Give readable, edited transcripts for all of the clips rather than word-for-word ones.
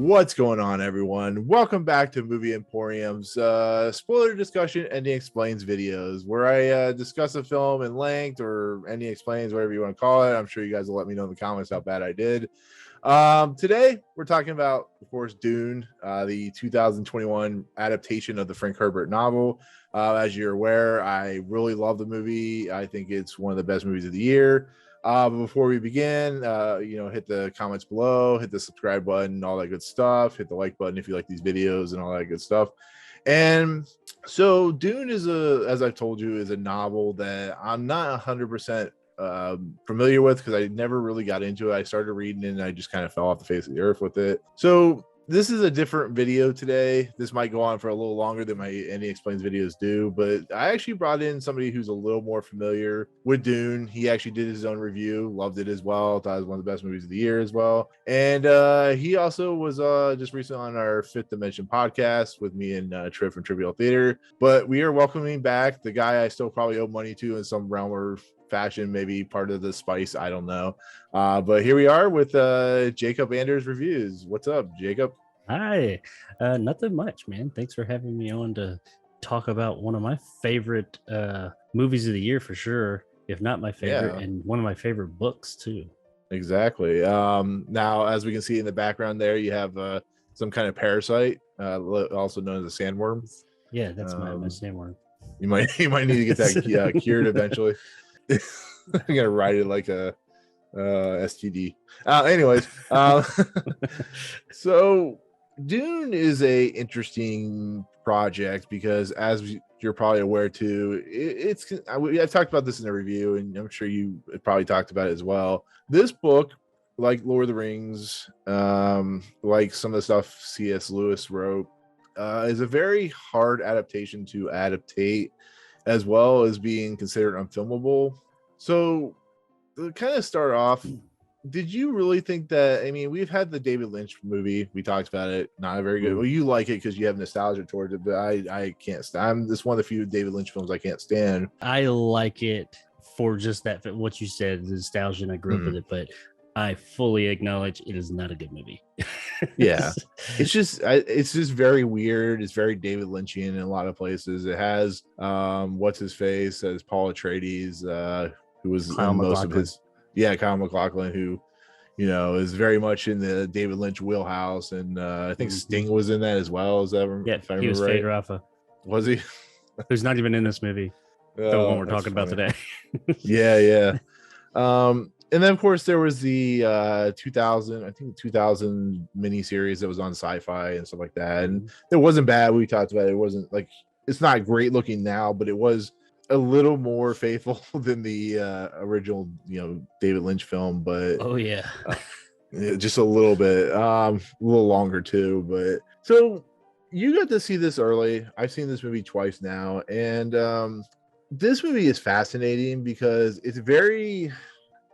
What's going on, everyone? Welcome back to Movie Emporium's spoiler discussion Ending Explains videos, where I discuss a film in length or Ending Explains, whatever you want to call it. I'm sure you guys will let me know in the comments how bad I did. Today, we're talking about, of course, Dune, the 2021 adaptation of the Frank Herbert novel. As you're aware, I really love the movie. I think it's one of the best movies of the year. But before we begin, hit the comments below, hit the subscribe button, all that good stuff. Hit the like button if you like these videos and all that good stuff. And so Dune is as I've told you, is a novel that I'm not 100% familiar with because I never really got into it. I started reading it and I just kind of fell off the face of the earth with it. So this is a different video today. This might go on for a little longer than my Ending Explains videos do, but I actually brought in somebody who's a little more familiar with Dune. He actually did his own review, loved it as well, thought it was one of the best movies of the year as well. And he also was just recently on our Fifth Dimension podcast with me and Triv from Trivial Theater. But we are welcoming back the guy I still probably owe money to in some realm or fashion, maybe part of the spice, I don't know. But here we are with Jacob Anders Reviews. What's up, Jacob? Hi. Nothing much, man. Thanks for having me on to talk about one of my favorite movies of the year for sure, if not my favorite, and one of my favorite books too. Exactly. Now, as we can see in the background there, you have some kind of parasite, also known as a sandworm. Yeah, that's my sandworm. You might need to get that cured eventually. I'm gonna ride it like a STD. Anyways, so Dune is a interesting project because, as you're probably aware too, I've talked about this in a review, and I'm sure you probably talked about it as well. This book, like Lord of the Rings, like some of the stuff C.S. Lewis wrote, is a very hard adaptation to adaptate, as well as being considered unfilmable. So to kind of start off, did you really think that, I mean, we've had the David Lynch movie, we talked about it, not a very good, well, you like it because you have nostalgia towards it, but I can't stand. This is one of the few David Lynch films I can't stand. I like it for just that, what you said, the nostalgia, and I grew up with it, but I fully acknowledge it is not a good movie. Yeah, it's just very weird. It's very David Lynchian in a lot of places. It has what's his face as Paul Atreides, who was Kyle in most MacLachlan. of his, Kyle MacLachlan, who is very much in the David Lynch wheelhouse, and I think Sting was in that as well. Is that, yeah, if I he was remember right? Fade Rafa. Was he? Who's not even in this movie. The one we're talking about today. Yeah. And then of course there was the 2000 miniseries that was on Sci-Fi and stuff like that, and it wasn't bad. We talked about it. It wasn't like, it's not great looking now, but it was a little more faithful than the original David Lynch film, but just a little bit, a little longer too. But so you got to see this early. I've seen this movie twice now, and this movie is fascinating because it's very,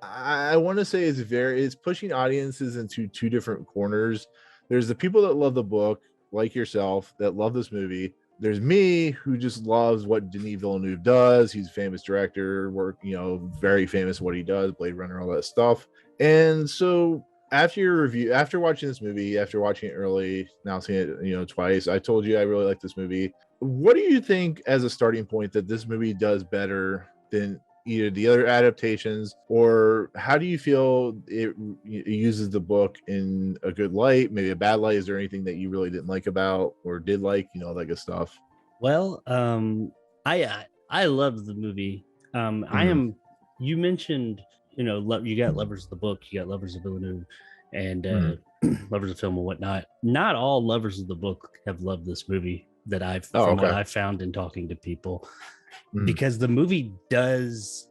I want to say it's pushing audiences into two different corners. There's the people that love the book, like yourself, that love this movie. There's me, who just loves what Denis Villeneuve does. He's a famous director, very famous what he does, Blade Runner, all that stuff. And so after your review, after watching this movie, after watching it early, now seeing it, twice, I told you I really like this movie. What do you think as a starting point that this movie does better than either the other adaptations, or how do you feel it uses the book in a good light, maybe a bad light? Is there anything that you really didn't like about or did like, that good stuff? Well, I loved the movie. You mentioned, you got lovers of the book, you got lovers of Villeneuve, and lovers of film and whatnot. Not all lovers of the book have loved this movie what I've found in talking to people. Because the movie doesn't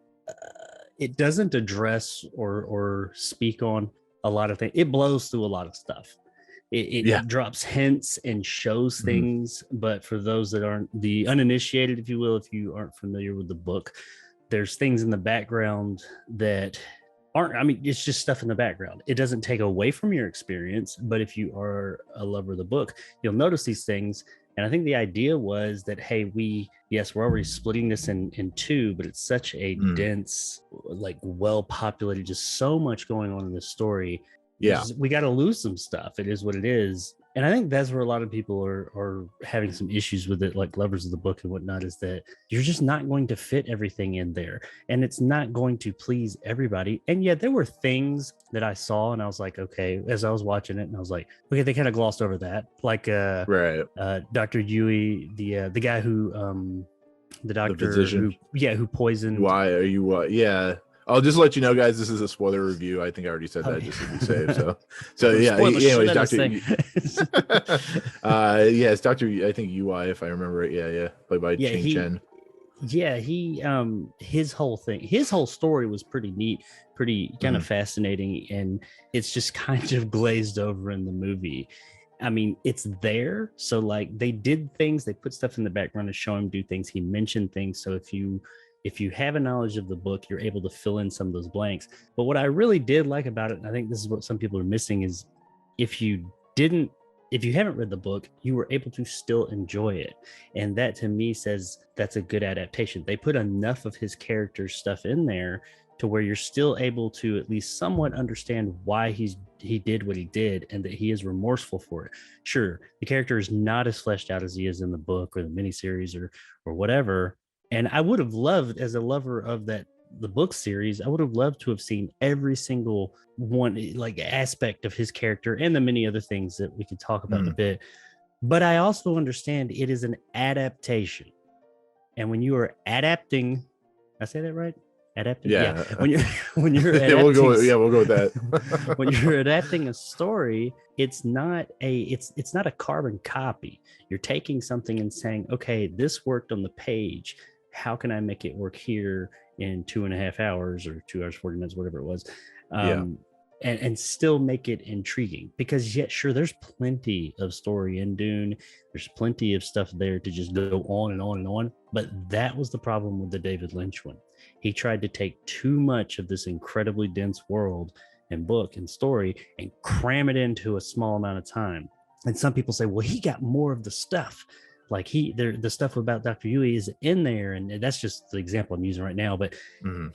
address or speak on a lot of things. It blows through a lot of stuff. It drops hints and shows things, but for those that aren't the uninitiated, if you will, if you aren't familiar with the book, there's things in the background that it's just stuff in the background. It doesn't take away from your experience, but if you are a lover of the book, you'll notice these things. And I think the idea was that, hey, we're already splitting this in two, but it's such a dense, like well-populated, just so much going on in this story. Yeah. we got to lose some stuff. It is what it is. And I think that's where a lot of people are having some issues with it, like lovers of the book and whatnot, is that you're just not going to fit everything in there. And it's not going to please everybody. And yet there were things that I saw and I was like, okay, as I was watching it, and I was like, okay, they kind of glossed over that. Like Right. Dr. Yui, the guy who the doctor who poisoned. Why are you what? Yeah. I'll just let you know, guys. This is a spoiler review. I think I already said that just to be safe. So yeah. Anyways, Doctor. Yeah, it's Doctor. I think UI, if I remember it. Yeah. Played by Ching Chen. Yeah, his whole story was pretty neat, pretty kind of fascinating, and it's just kind of glazed over in the movie. I mean, it's there. So like they did things, they put stuff in the background to show him do things. He mentioned things. So if you have a knowledge of the book, you're able to fill in some of those blanks. But what I really did like about it, and I think this is what some people are missing, is if you haven't read the book, you were able to still enjoy it. And that to me says that's a good adaptation. They put enough of his character stuff in there to where you're still able to at least somewhat understand why he did what he did and that he is remorseful for it. Sure, the character is not as fleshed out as he is in the book or the miniseries or whatever. And I would have loved, as a lover of the book series, I would have loved to have seen every single one, like aspect of his character and the many other things that we could talk about in a bit. But I also understand it is an adaptation. And when you are adapting, I say that right? Adapting? Yeah. When you're adapting, we'll go with that. When you're adapting a story, it's not a carbon copy. You're taking something and saying, okay, this worked on the page. How can I make it work here in 2.5 hours or 2 hours, 40 minutes, whatever it was? And still make it intriguing, because sure, there's plenty of story in Dune. There's plenty of stuff there to just go on and on and on. But that was the problem with the David Lynch one. He tried to take too much of this incredibly dense world and book and story and cram it into a small amount of time. And some people say, well, he got more of the stuff. Like the stuff about Dr. Yui is in there, and that's just the example I'm using right now, but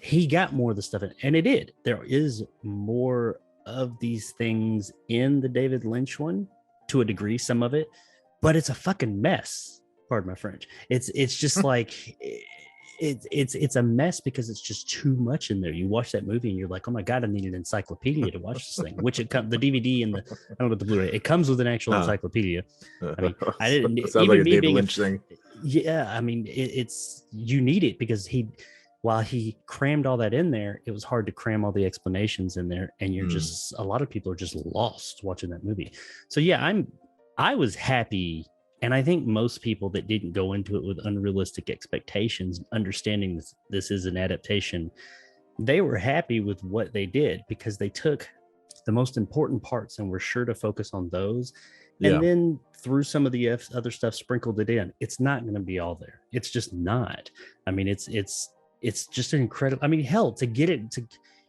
he got more of the stuff, and it did. There is more of these things in the David Lynch one to a degree, some of it, but it's a fucking mess. Pardon my French. It's just like it's a mess because it's just too much in there. You watch that movie and you're like, oh my God, I need an encyclopedia to watch this thing, which the DVD and I don't know, the Blu-ray, it comes with an actual encyclopedia. I mean, I didn't, sounds even like a David Lynch thing. Yeah. I mean, you need it because while he crammed all that in there, it was hard to cram all the explanations in there. And you're just, a lot of people are just lost watching that movie. So yeah, I was happy. And I think most people that didn't go into it with unrealistic expectations, understanding this is an adaptation, they were happy with what they did because they took the most important parts and were sure to focus on those. And then through some of the other stuff, sprinkled it in. It's not going to be all there. It's just not. I mean, it's just an incredible. I mean, hell, to get it to,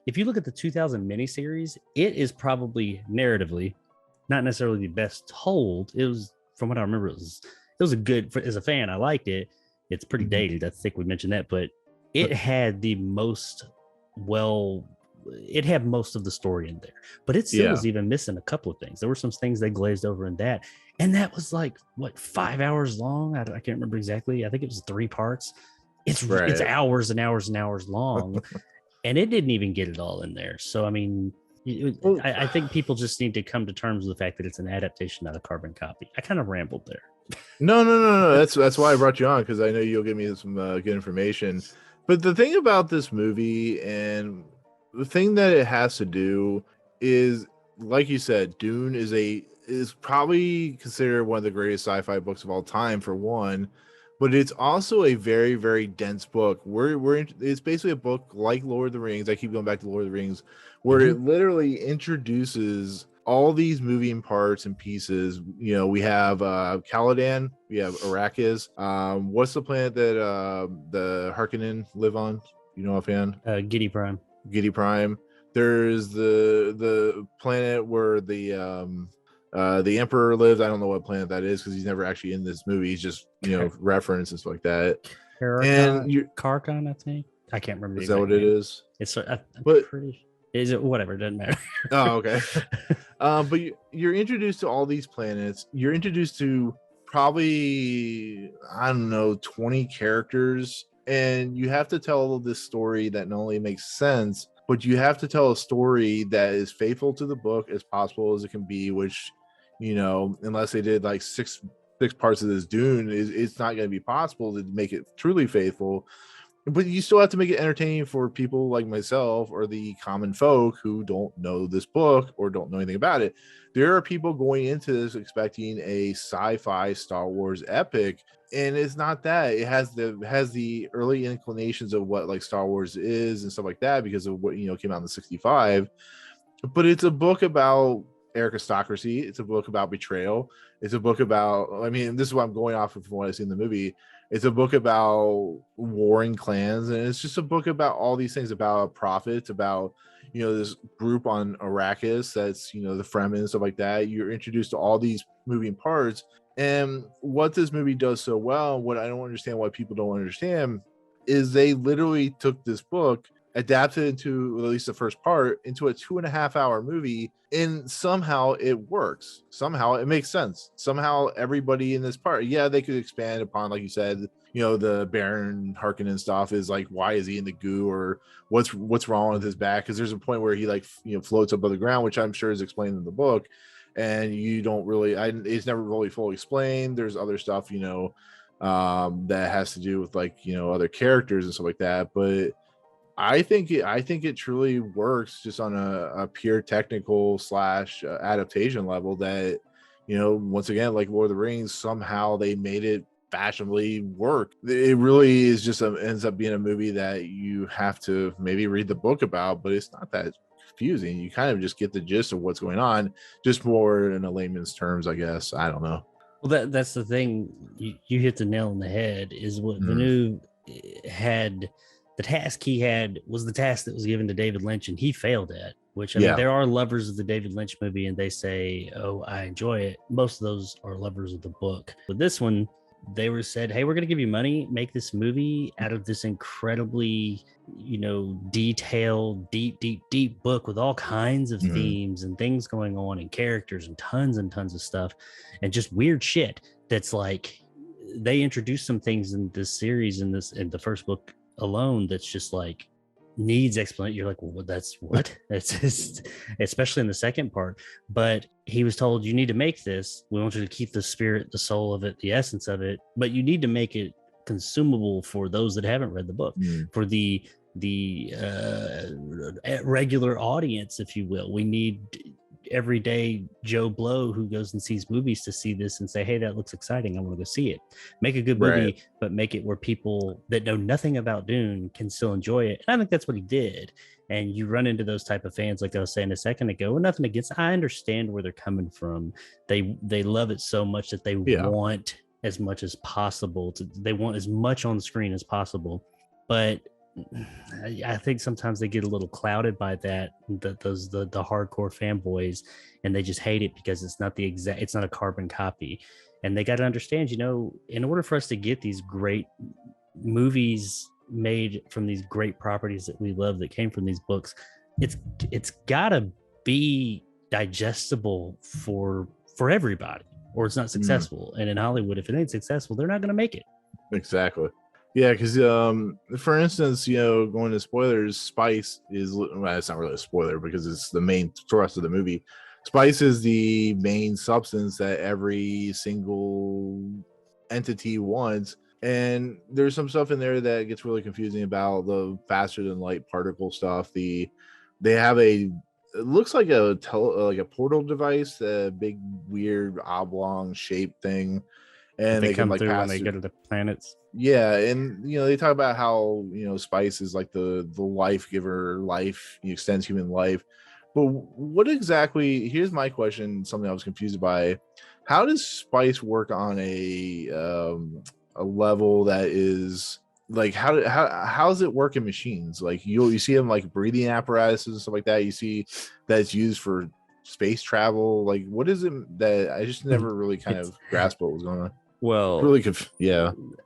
if you look at the 2000 miniseries, it is probably narratively not necessarily the best told. It was, from what I remember, it was a good, as a fan, I liked it. It's pretty dated. I think we mentioned that, but it had the most it had most of the story in there, but it still was even missing a couple of things. There were some things they glazed over in that. And that was like, what, 5 hours long? I can't remember exactly. I think it was 3 parts. It's hours and hours and hours long. And it didn't even get it all in there. So, I mean, I think people just need to come to terms with the fact that it's an adaptation, not a carbon copy. I kind of rambled there. No. That's why I brought you on, because I know you'll give me some good information. But the thing about this movie, and the thing that it has to do is, like you said, Dune is probably considered one of the greatest sci-fi books of all time, for one. But it's also a very, very dense book. It's basically a book like Lord of the Rings. I keep going back to Lord of the Rings, where it literally introduces all these moving parts and pieces. You know, we have Caladan, we have Arrakis. What's the planet that the Harkonnen live on? You know offhand? Giddy Prime. There's the planet where the Emperor lives. I don't know what planet that is because he's never actually in this movie. He's just, reference and stuff like that. And Karkon, I think. I can't remember. Is that what it is? It's I'm but pretty. Is it whatever? It doesn't matter. Oh, okay. But you're introduced to all these planets. You're introduced to probably, I don't know, 20 characters, and you have to tell this story that not only makes sense, but you have to tell a story that is faithful to the book as possible as it can be, which, unless they did like six parts of this Dune, it's not going to be possible to make it truly faithful. But you still have to make it entertaining for people like myself or the common folk who don't know this book or don't know anything about it. There are people going into this expecting a sci-fi Star Wars epic, and it's not that. It has the early inclinations of what like Star Wars is and stuff like that because of what came out in the 65. But it's a book about aristocracy. It's a book about betrayal. It's a book about, I mean, this is what I'm going off of from what I see in the movie. It's a book about warring clans, and it's just a book about all these things about a prophet. It's about this group on Arrakis that's the Fremen and stuff like that. You're introduced to all these moving parts, and what this movie does so well, what I don't understand why people don't understand, is they literally took this book, adapted into at least the first part into a 2.5-hour movie, and somehow it works. Somehow it makes sense. Somehow everybody in this part, they could expand upon, like you said, the Baron Harkonnen stuff is like, why is he in the goo, or what's wrong with his back? Because there's a point where he floats above the ground, which I'm sure is explained in the book, and you don't really, it's never really fully explained. There's other stuff that has to do with other characters and stuff like that, but I think it truly works just on a pure technical / adaptation level that, once again, like Lord of the Rings, somehow they made it fashionably work. It really is just ends up being a movie that you have to maybe read the book about, but it's not that confusing. You kind of just get the gist of what's going on, just more in a layman's terms, I guess. I don't know. Well, that's the thing. You hit the nail on the head. Is what Villeneuve had. The task he had was the task that was given to David Lynch, and he failed at. Which, I mean, there are lovers of the David Lynch movie, and they say, "Oh, I enjoy it." Most of those are lovers of the book. But this one, they were said, "Hey, we're going to give you money, make this movie out of this incredibly, detailed, deep book with all kinds of themes and things going on, and characters and tons of stuff, and just weird shit." That's like, they introduced some things in this series in the first book alone that's just like needs explanation. You're like, well, that's what? That's just, especially in the second part. But he was told, you need to make this. We want you to keep the spirit, the soul of it, the essence of it, but you need to make it consumable for those that haven't read the book, for the regular audience, if you will. We need everyday Joe Blow who goes and sees movies to see this and say, hey, that looks exciting, I want to go see it. Make a good movie, right, but make it where people that know nothing about Dune can still enjoy it. And I think that's what he did. And you run into those type of fans, like I was saying a second ago, and nothing against, I understand where they're coming from. They love it so much that they want as much as possible. They want as much on the screen as possible. But I think sometimes they get a little clouded by that, the hardcore fanboys, and they just hate it because it's not it's not a carbon copy. And they got to understand, in order for us to get these great movies made from these great properties that we love that came from these books, it's gotta be digestible for everybody, or it's not successful. And in Hollywood, if it ain't successful, they're not going to make it. Exactly. Yeah, because for instance, going to spoilers, spice is, well, it's not really a spoiler because it's the main thrust of the movie. Spice is the main substance that every single entity wants, and there's some stuff in there that gets really confusing about the faster than light particle stuff. They have it looks like a portal device, a big weird oblong shaped thing, and they come through when they go to the planets. Yeah, and they talk about how spice is like the life giver, extends human life. But what exactly? Here's my question. Something I was confused by: how does spice work on a level that is like how does it work in machines? Like you see them like breathing apparatuses and stuff like that. You see that it's used for space travel. Like what is it that I just never really kind of grasped what was going on? Well, really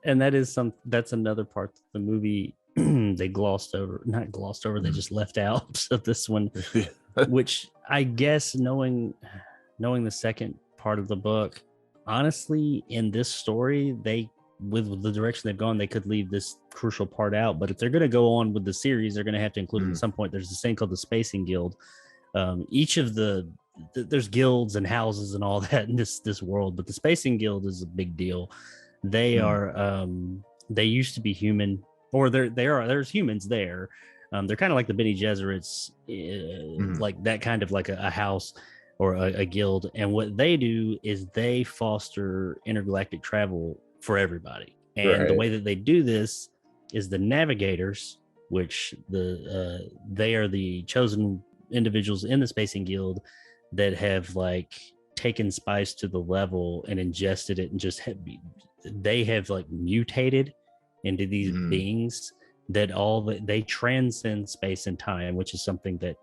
and that's another part of the movie they not glossed over, they just left out of this one, which I guess knowing the second part of the book, honestly, in this story, with the direction they've gone, they could leave this crucial part out. But if they're going to go on with the series, they're going to have to include it at some point. There's this thing called the Spacing Guild. Each of there's guilds and houses and all that in this world, but the Spacing Guild is a big deal. They are they used to be human, or there's humans there. They're kind of like the Bene Gesserits, like that kind of like a house or a guild. And what they do is they foster intergalactic travel for everybody. And the way that they do this is the navigators, which they are the chosen individuals in the Spacing Guild that have like taken spice to the level and ingested it, and they have like mutated into these beings that they transcend space and time, which is something that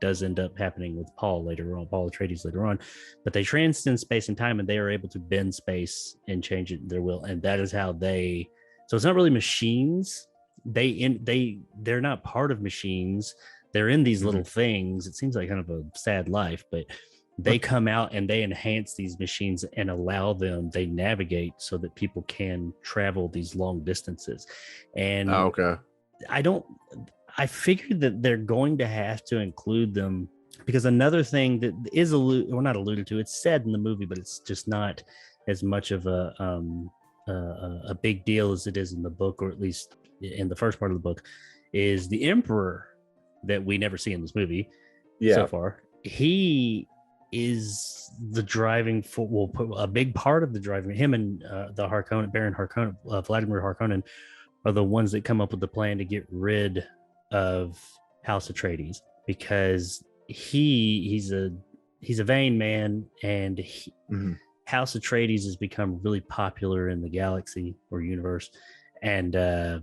does end up happening with Paul Atreides later on. But they transcend space and time, and they are able to bend space and change it their will. And that is how so it's not really machines. They're not part of machines. They're in these little things. It seems like kind of a sad life, but they come out and they enhance these machines and they navigate so that people can travel these long distances. And I figured that they're going to have to include them, because another thing that is not alluded to, it's said in the movie, but it's just not as much of a big deal as it is in the book, or at least in the first part of the book, is the Emperor that we never see in this movie so far. He is the driving a big part of the driving. Him and the Harkonnen, Baron Harkonnen, Vladimir Harkonnen, are the ones that come up with the plan to get rid of House Atreides, because he's a vain man, and House Atreides has become really popular in the galaxy or universe, and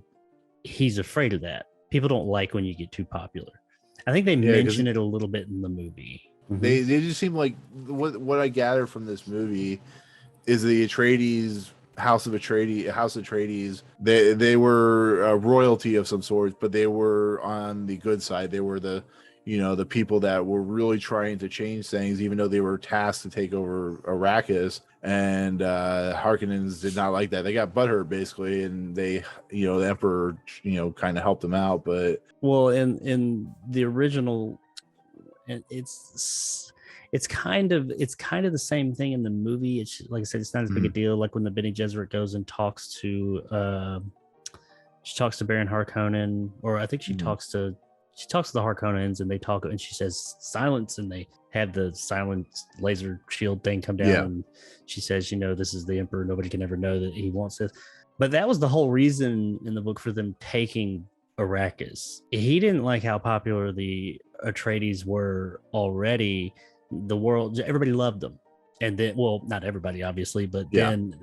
he's afraid of that. People don't like when you get too popular. I think they mention it a little bit in the movie. They just seem like, what I gather from this movie is the House Atreides, they were a royalty of some sort, but they were on the good side. They were the people that were really trying to change things, even though they were tasked to take over Arrakis. And Harkonnens did not like that. They got butthurt basically, and they, the Emperor, kind of helped them out. But in the original, it's kind of the same thing in the movie. It's like I said, it's not as big a deal. Like when the Bene Gesserit goes and talks to Baron Harkonnen, or I think she talks to the Harkonnens, and they talk, and she says silence, and they have the silence laser shield thing come down, and she says, this is the Emperor, nobody can ever know that he wants this. But that was the whole reason in the book for them taking Arrakis. He didn't like how popular the Atreides were already. The world, everybody loved them, and then, well, not everybody obviously, but then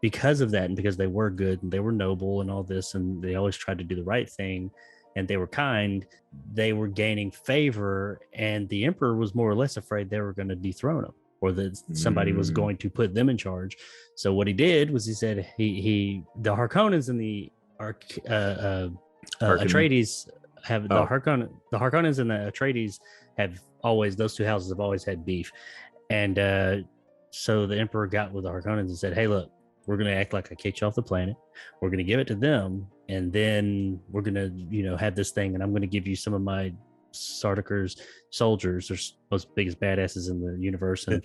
because of that, and because they were good and they were noble and all this, and they always tried to do the right thing, and they were kind, they were gaining favor, and the Emperor was more or less afraid they were going to dethrone him, or that somebody was going to put them in charge. So what he did was he said the Harkonnens and the Atreides have the Harkonnens and the Atreides have always, those two houses have always had beef. And so the Emperor got with the Harkonnens and said, hey, look, we're going to act like I kicked you off the planet. We're going to give it to them. And then we're going to, have this thing. And I'm going to give you some of my Sardaukar soldiers. They're most biggest badasses in the universe. And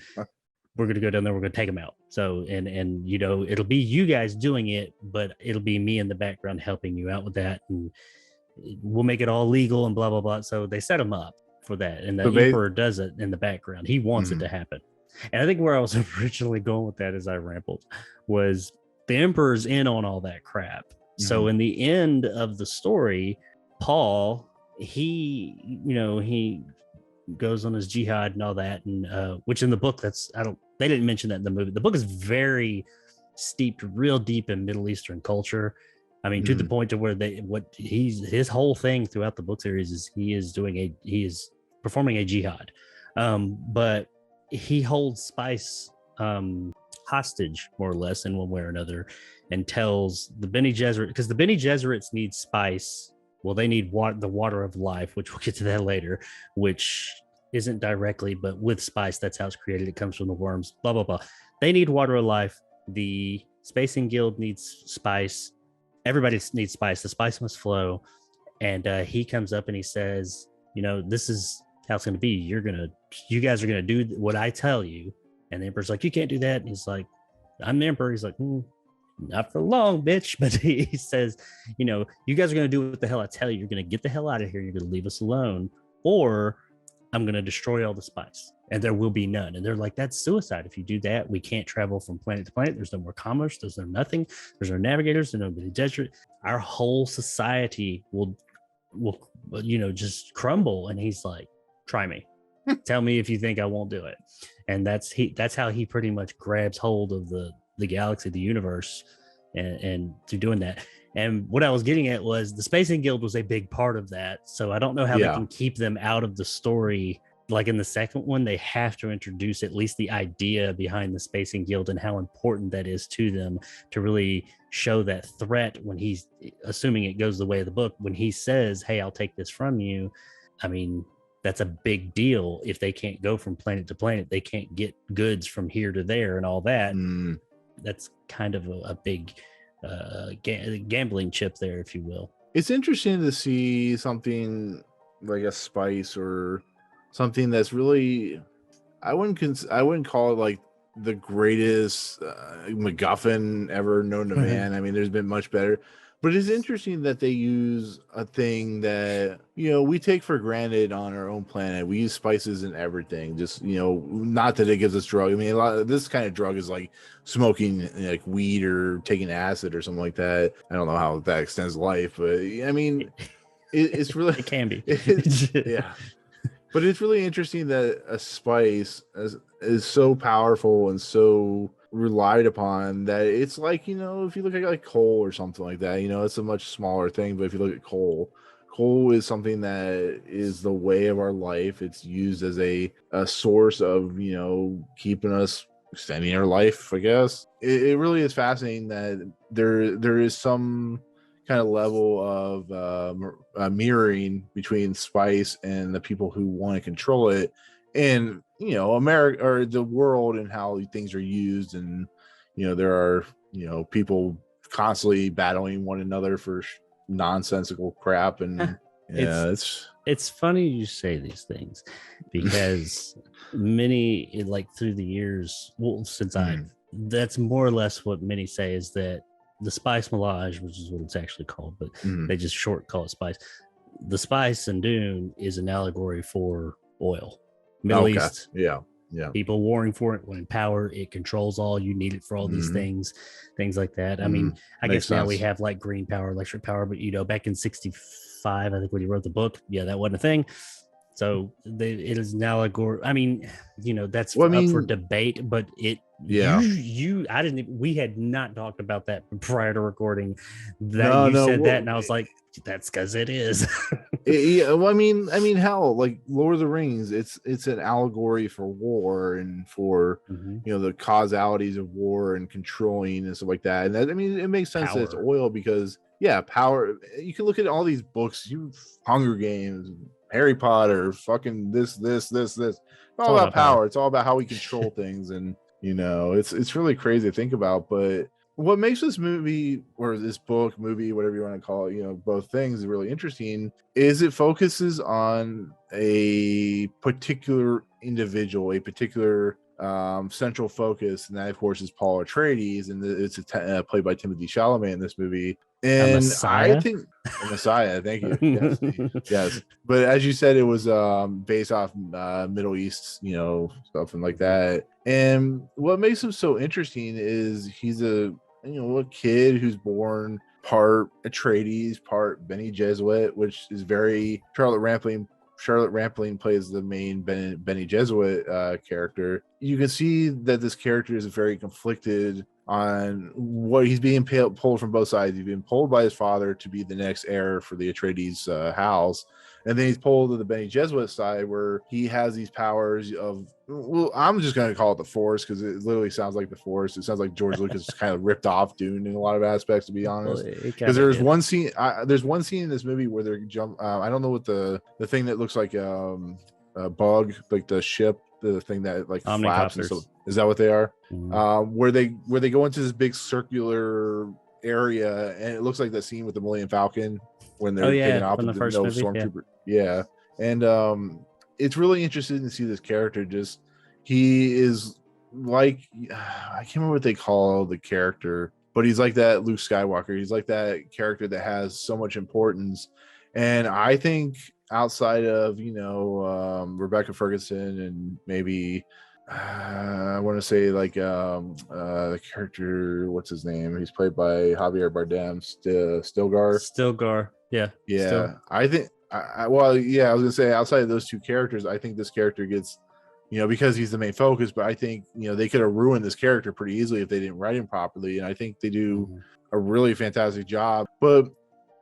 we're going to go down there. We're going to take them out. So, and it'll be you guys doing it, but it'll be me in the background helping you out with that. And we'll make it all legal and blah, blah, blah. So they set them up for that. And the Emperor does it in the background. He wants it to happen. And I think where I was originally going with that, as I rambled, was the Emperor's in on all that crap. So in the end of the story, Paul, he goes on his jihad and all that, and which in the book, they didn't mention that in the movie. The book is very steeped real deep in Middle Eastern culture. I mean, to the point to where his whole thing throughout the book series is he is performing a jihad. But he holds spice hostage, more or less, in one way or another, and tells the Bene Gesserit, because the Bene Gesserits need spice Well, they need the water of life, which we'll get to that later, which isn't directly, but with spice, that's how it's created. It comes from the worms, blah, blah, blah. They need water of life. The Spacing Guild needs spice. Everybody needs spice. The spice must flow. And he comes up and he says, this is how it's going to be. You guys are going to do what I tell you. And the Emperor's like, you can't do that. And he's like, I'm the Emperor. He's like, not for long, bitch. But he says, you guys are going to do what the hell I tell you. You're going to get the hell out of here. You're going to leave us alone, or I'm going to destroy all the spice and there will be none. And they're like, that's suicide. If you do that, we can't travel from planet to planet. There's no more commerce. There's no nothing. There's no navigators. There's no desert. Our whole society will just crumble. And he's like, try me. Tell me if you think I won't do it. And that's how he pretty much grabs hold of the galaxy, the universe, and through doing that. And what I was getting at was the Spacing Guild was a big part of that. So I don't know how they can keep them out of the story. Like in the second one, they have to introduce at least the idea behind the Spacing Guild and how important that is to them to really show that threat when he's, assuming it goes the way of the book, when he says, hey, I'll take this from you. I mean, that's a big deal. If they can't go from planet to planet, they can't get goods from here to there and all that. That's kind of a big gambling chip there, if you will. It's interesting to see something like a spice or something that's really, I wouldn't call it like the greatest MacGuffin ever known to man. I mean, there's been much better, but it's interesting that they use a thing that, we take for granted on our own planet. We use spices in everything. Just, not that it gives us drug. I mean, a lot of this kind of drug is like smoking like weed or taking acid or something like that. I don't know how that extends life, but I mean, it's really, it can be. Yeah. But it's really interesting that a spice is so powerful and so relied upon that it's like, if you look at like coal or something like that, it's a much smaller thing. But if you look at coal is something that is the way of our life. It's used as a source of, keeping us, extending our life, I guess. It really is fascinating that there is some kind of level of mirroring between spice and the people who want to control it, and America or the world and how things are used. And there are people constantly battling one another for nonsensical crap. And it's funny you say these things, because many, like through the years, since that's more or less what many say, is that the spice melange, which is what it's actually called, but they just short call it spice. The spice in Dune is an allegory for oil. Middle East. Yeah. People warring for it. When in power, it controls all. You need it for all these things like that. I mean, I guess now we have like green power, electric power, but back in 65, I think when he wrote the book, that wasn't a thing. So it is an allegory. I mean, that's up for debate, but we had not talked about that prior to recording. That, and I was like, that's because it is. I mean, hell, like Lord of the Rings, it's an allegory for war and for the causalities of war and controlling and stuff like that. And that, I mean, it makes sense that it's oil because power. You can look at all these books, Hunger Games, Harry Potter, fucking this. It's all about power. It's all about how we control things, and it's really crazy to think about. But what makes this movie or this book, movie, whatever you want to call it, both things really interesting is it focuses on a particular individual, a particular central focus, and that of course is Paul Atreides, and it's played by Timothy Chalamet in this movie. And I think Messiah, thank you. Yes. But as you said, it was based off Middle East, stuff and like that. And what makes him so interesting is he's a kid who's born part Atreides, part Bene Gesserit, which is very Charlotte Rampling plays the main Bene Gesserit character. You can see that this character is very conflicted on what he's being pulled from both sides. He's being pulled by his father to be the next heir for the Atreides house, And then he's pulled to the Bene Gesserit side where he has these powers of, well, I'm just going to call it the Force because it literally sounds like the Force. It sounds like George Lucas kind of ripped off Dune in a lot of aspects, to be honest. Because there's one scene, there's one scene in this movie where they're I don't know what the thing that looks like a bug, like the ship, the thing that like flaps and stuff. Is that what they are? Where they go into this big circular area, and it looks like that scene with the Millennium Falcon when they're taking off with the first movie, stormtrooper. Yeah. And it's really interesting to see this character. Just he is like, I can't remember what they call the character, but he's like that Luke Skywalker. He's like that character that has so much importance. And I think outside of Rebecca Ferguson and maybe I want to say like the character, what's his name? He's played by Javier Bardem, Stilgar. Yeah. I think I was gonna say outside of those two characters, I think this character gets, because he's the main focus, but I think they could have ruined this character pretty easily if they didn't write him properly, and I think they do a really fantastic job. But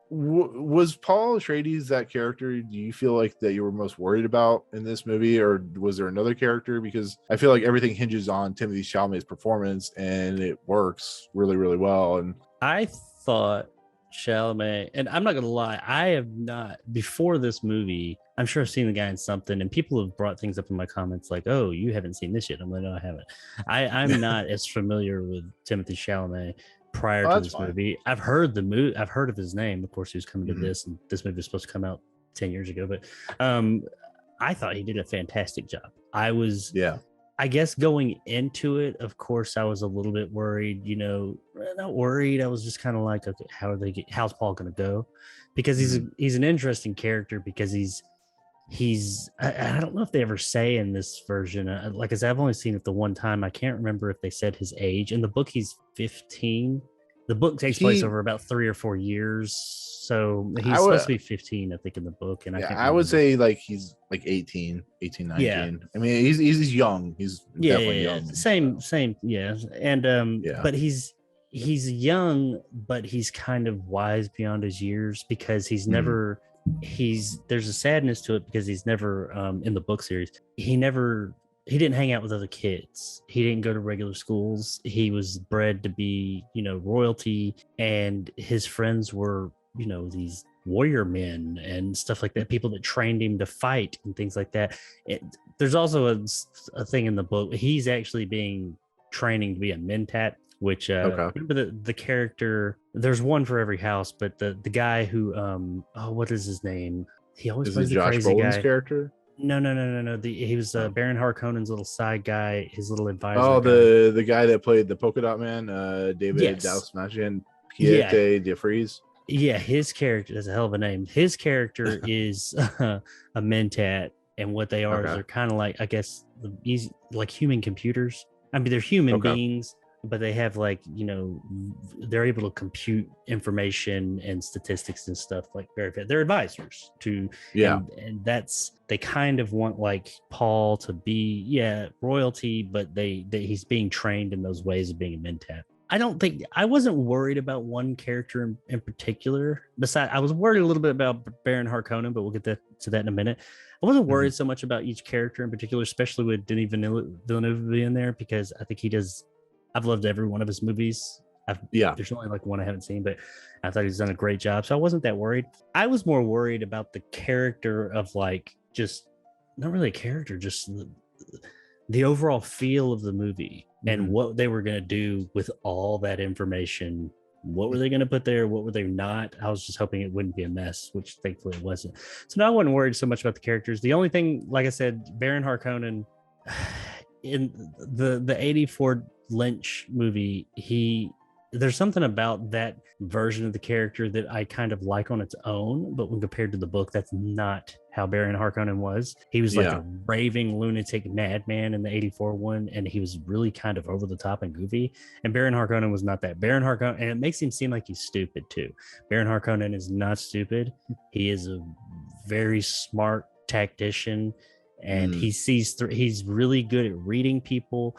was Paul Atreides that character do you feel like that you were most worried about in this movie, or was there another character? Because I feel like everything hinges on Timothée Chalamet's performance, and it works really, really well. And I thought Chalamet, and I'm not gonna lie, I have not, before this movie, I'm sure I've seen the guy in something, and people have brought things up in my comments like, oh, you haven't seen this yet. I'm like, no, I haven't. I'm not as familiar with Timothée Chalamet prior to this movie. I've heard of his name. Of course, he was coming to this, and this movie was supposed to come out 10 years ago, but I thought he did a fantastic job. I guess going into it, of course, I was a little bit worried, not worried. I was just kind of like, okay, how's Paul going to go? Because he's an interesting character, because I don't know if they ever say in this version, like I said, I've only seen it the one time. I can't remember if they said his age. In the book, he's 15. The book takes place over about 3 or 4 years. So he's supposed to be 15, I think, in the book. And I would say like he's like 18, 19. Yeah. I mean, he's young. He's definitely young. Same. Yeah. And, but he's young, but he's kind of wise beyond his years, because he's never, there's a sadness to it, because he's never, in the book series, he didn't hang out with other kids. He didn't go to regular schools. He was bred to be, royalty, and his friends were, these warrior men and stuff like that, people that trained him to fight and things like that. There's also a thing in the book. He's actually being training to be a mentat, which remember the character, there's one for every house, but the guy who what is his name? He always plays the crazy guy. Character? No. He was Baron Harkonnen's little side guy, his little advisor. Oh, the guy that played the Polka Dot Man, David Dastmalchian, Pieter de Vries. Yeah, his character, that's a hell of a name. His character is a mentat, and what they are is they're kind of like, I guess, like human computers. I mean, they're human beings, but they have like, they're able to compute information and statistics and stuff like they're advisors to, and that's, they kind of want like Paul to be, royalty, but he's being trained in those ways of being a mentat. I wasn't worried about one character in particular. Besides, I was worried a little bit about Baron Harkonnen, but we'll get to that in a minute. I wasn't worried so much about each character in particular, especially with Denis Villeneuve being there, because I think I've loved every one of his movies. There's only like one I haven't seen, but I thought he's done a great job. So I wasn't that worried. I was more worried about the character of like, just not really a character, just the overall feel of the movie and what they were going to do with all that information. What were they going to put there? What were they not? I was just hoping it wouldn't be a mess, which thankfully it wasn't. So now I wasn't worried so much about the characters. The only thing, like I said, Baron Harkonnen in the 84 Lynch movie, there's something about that version of the character that I kind of like on its own, but when compared to the book, that's not how Baron Harkonnen was. He was like a raving lunatic madman in the 84 one, and he was really kind of over the top and goofy. And Baron Harkonnen was not that. Baron Harkonnen, and it makes him seem like he's stupid too. Baron Harkonnen is not stupid. He is a very smart tactician, and he's really good at reading people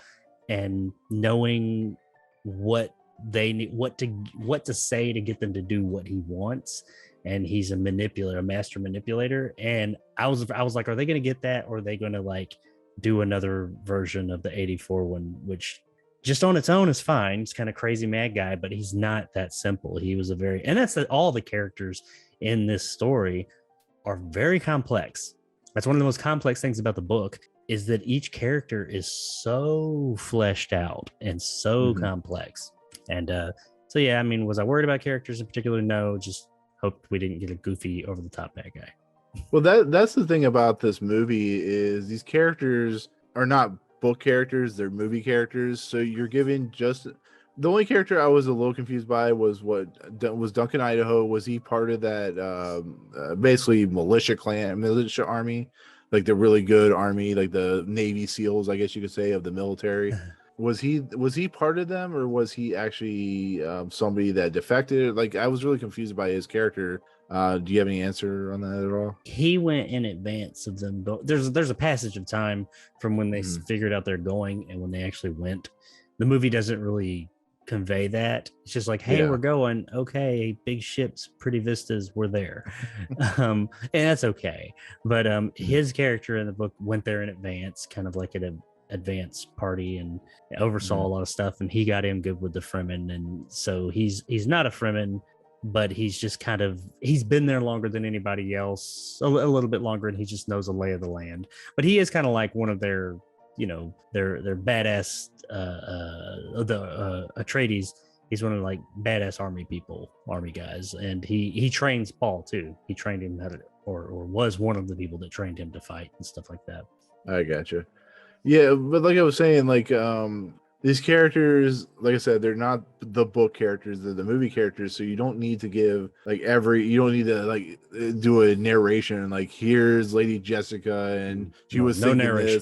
and knowing what they need, what to say to get them to do what he wants. and he's a manipulator, a master manipulator. And I was like, are they going to get that, or are they going to like do another version of the 84 one, which just on its own is fine. He's kind of crazy mad guy, but he's not that simple. He was and that's all the characters in this story are very complex. That's one of the most complex things about the book, is that each character is so fleshed out and so complex. And so, yeah, I mean, was I worried about characters in particular? No, just hoped we didn't get a goofy over the top bad guy. Well, that's the thing about this movie, is these characters are not book characters, they're movie characters. So you're given just the only character I was a little confused by was Duncan Idaho. Was he part of that basically militia army, like the really good army, like the Navy SEALs, I guess you could say, of the military? Was he part of them, or was he actually somebody that defected? Like, I was really confused by his character. Do you have any answer on that at all? He went in advance of them, but there's a passage of time from when they figured out they're going and when they actually went. The movie doesn't really convey that. It's just like, hey, we're going. Okay, big ships, pretty vistas, we're there. And that's okay. But his character in the book went there in advance, kind of like at an advance party, and oversaw a lot of stuff, and he got in good with the Fremen. And so he's not a Fremen, but he's just he's been there longer than anybody else, a little bit longer, and he just knows the lay of the land. But he is kind of like one of their badass Atreides. He's one of like badass army guys, and he trains Paul too. He trained him or was one of the people that trained him to fight and stuff like that. I gotcha. Yeah, but like I was saying, like these characters, like I said, they're not the book characters, they're the movie characters. So you don't need to give you don't need to like do a narration. Like, here's Lady Jessica, and she was no narration.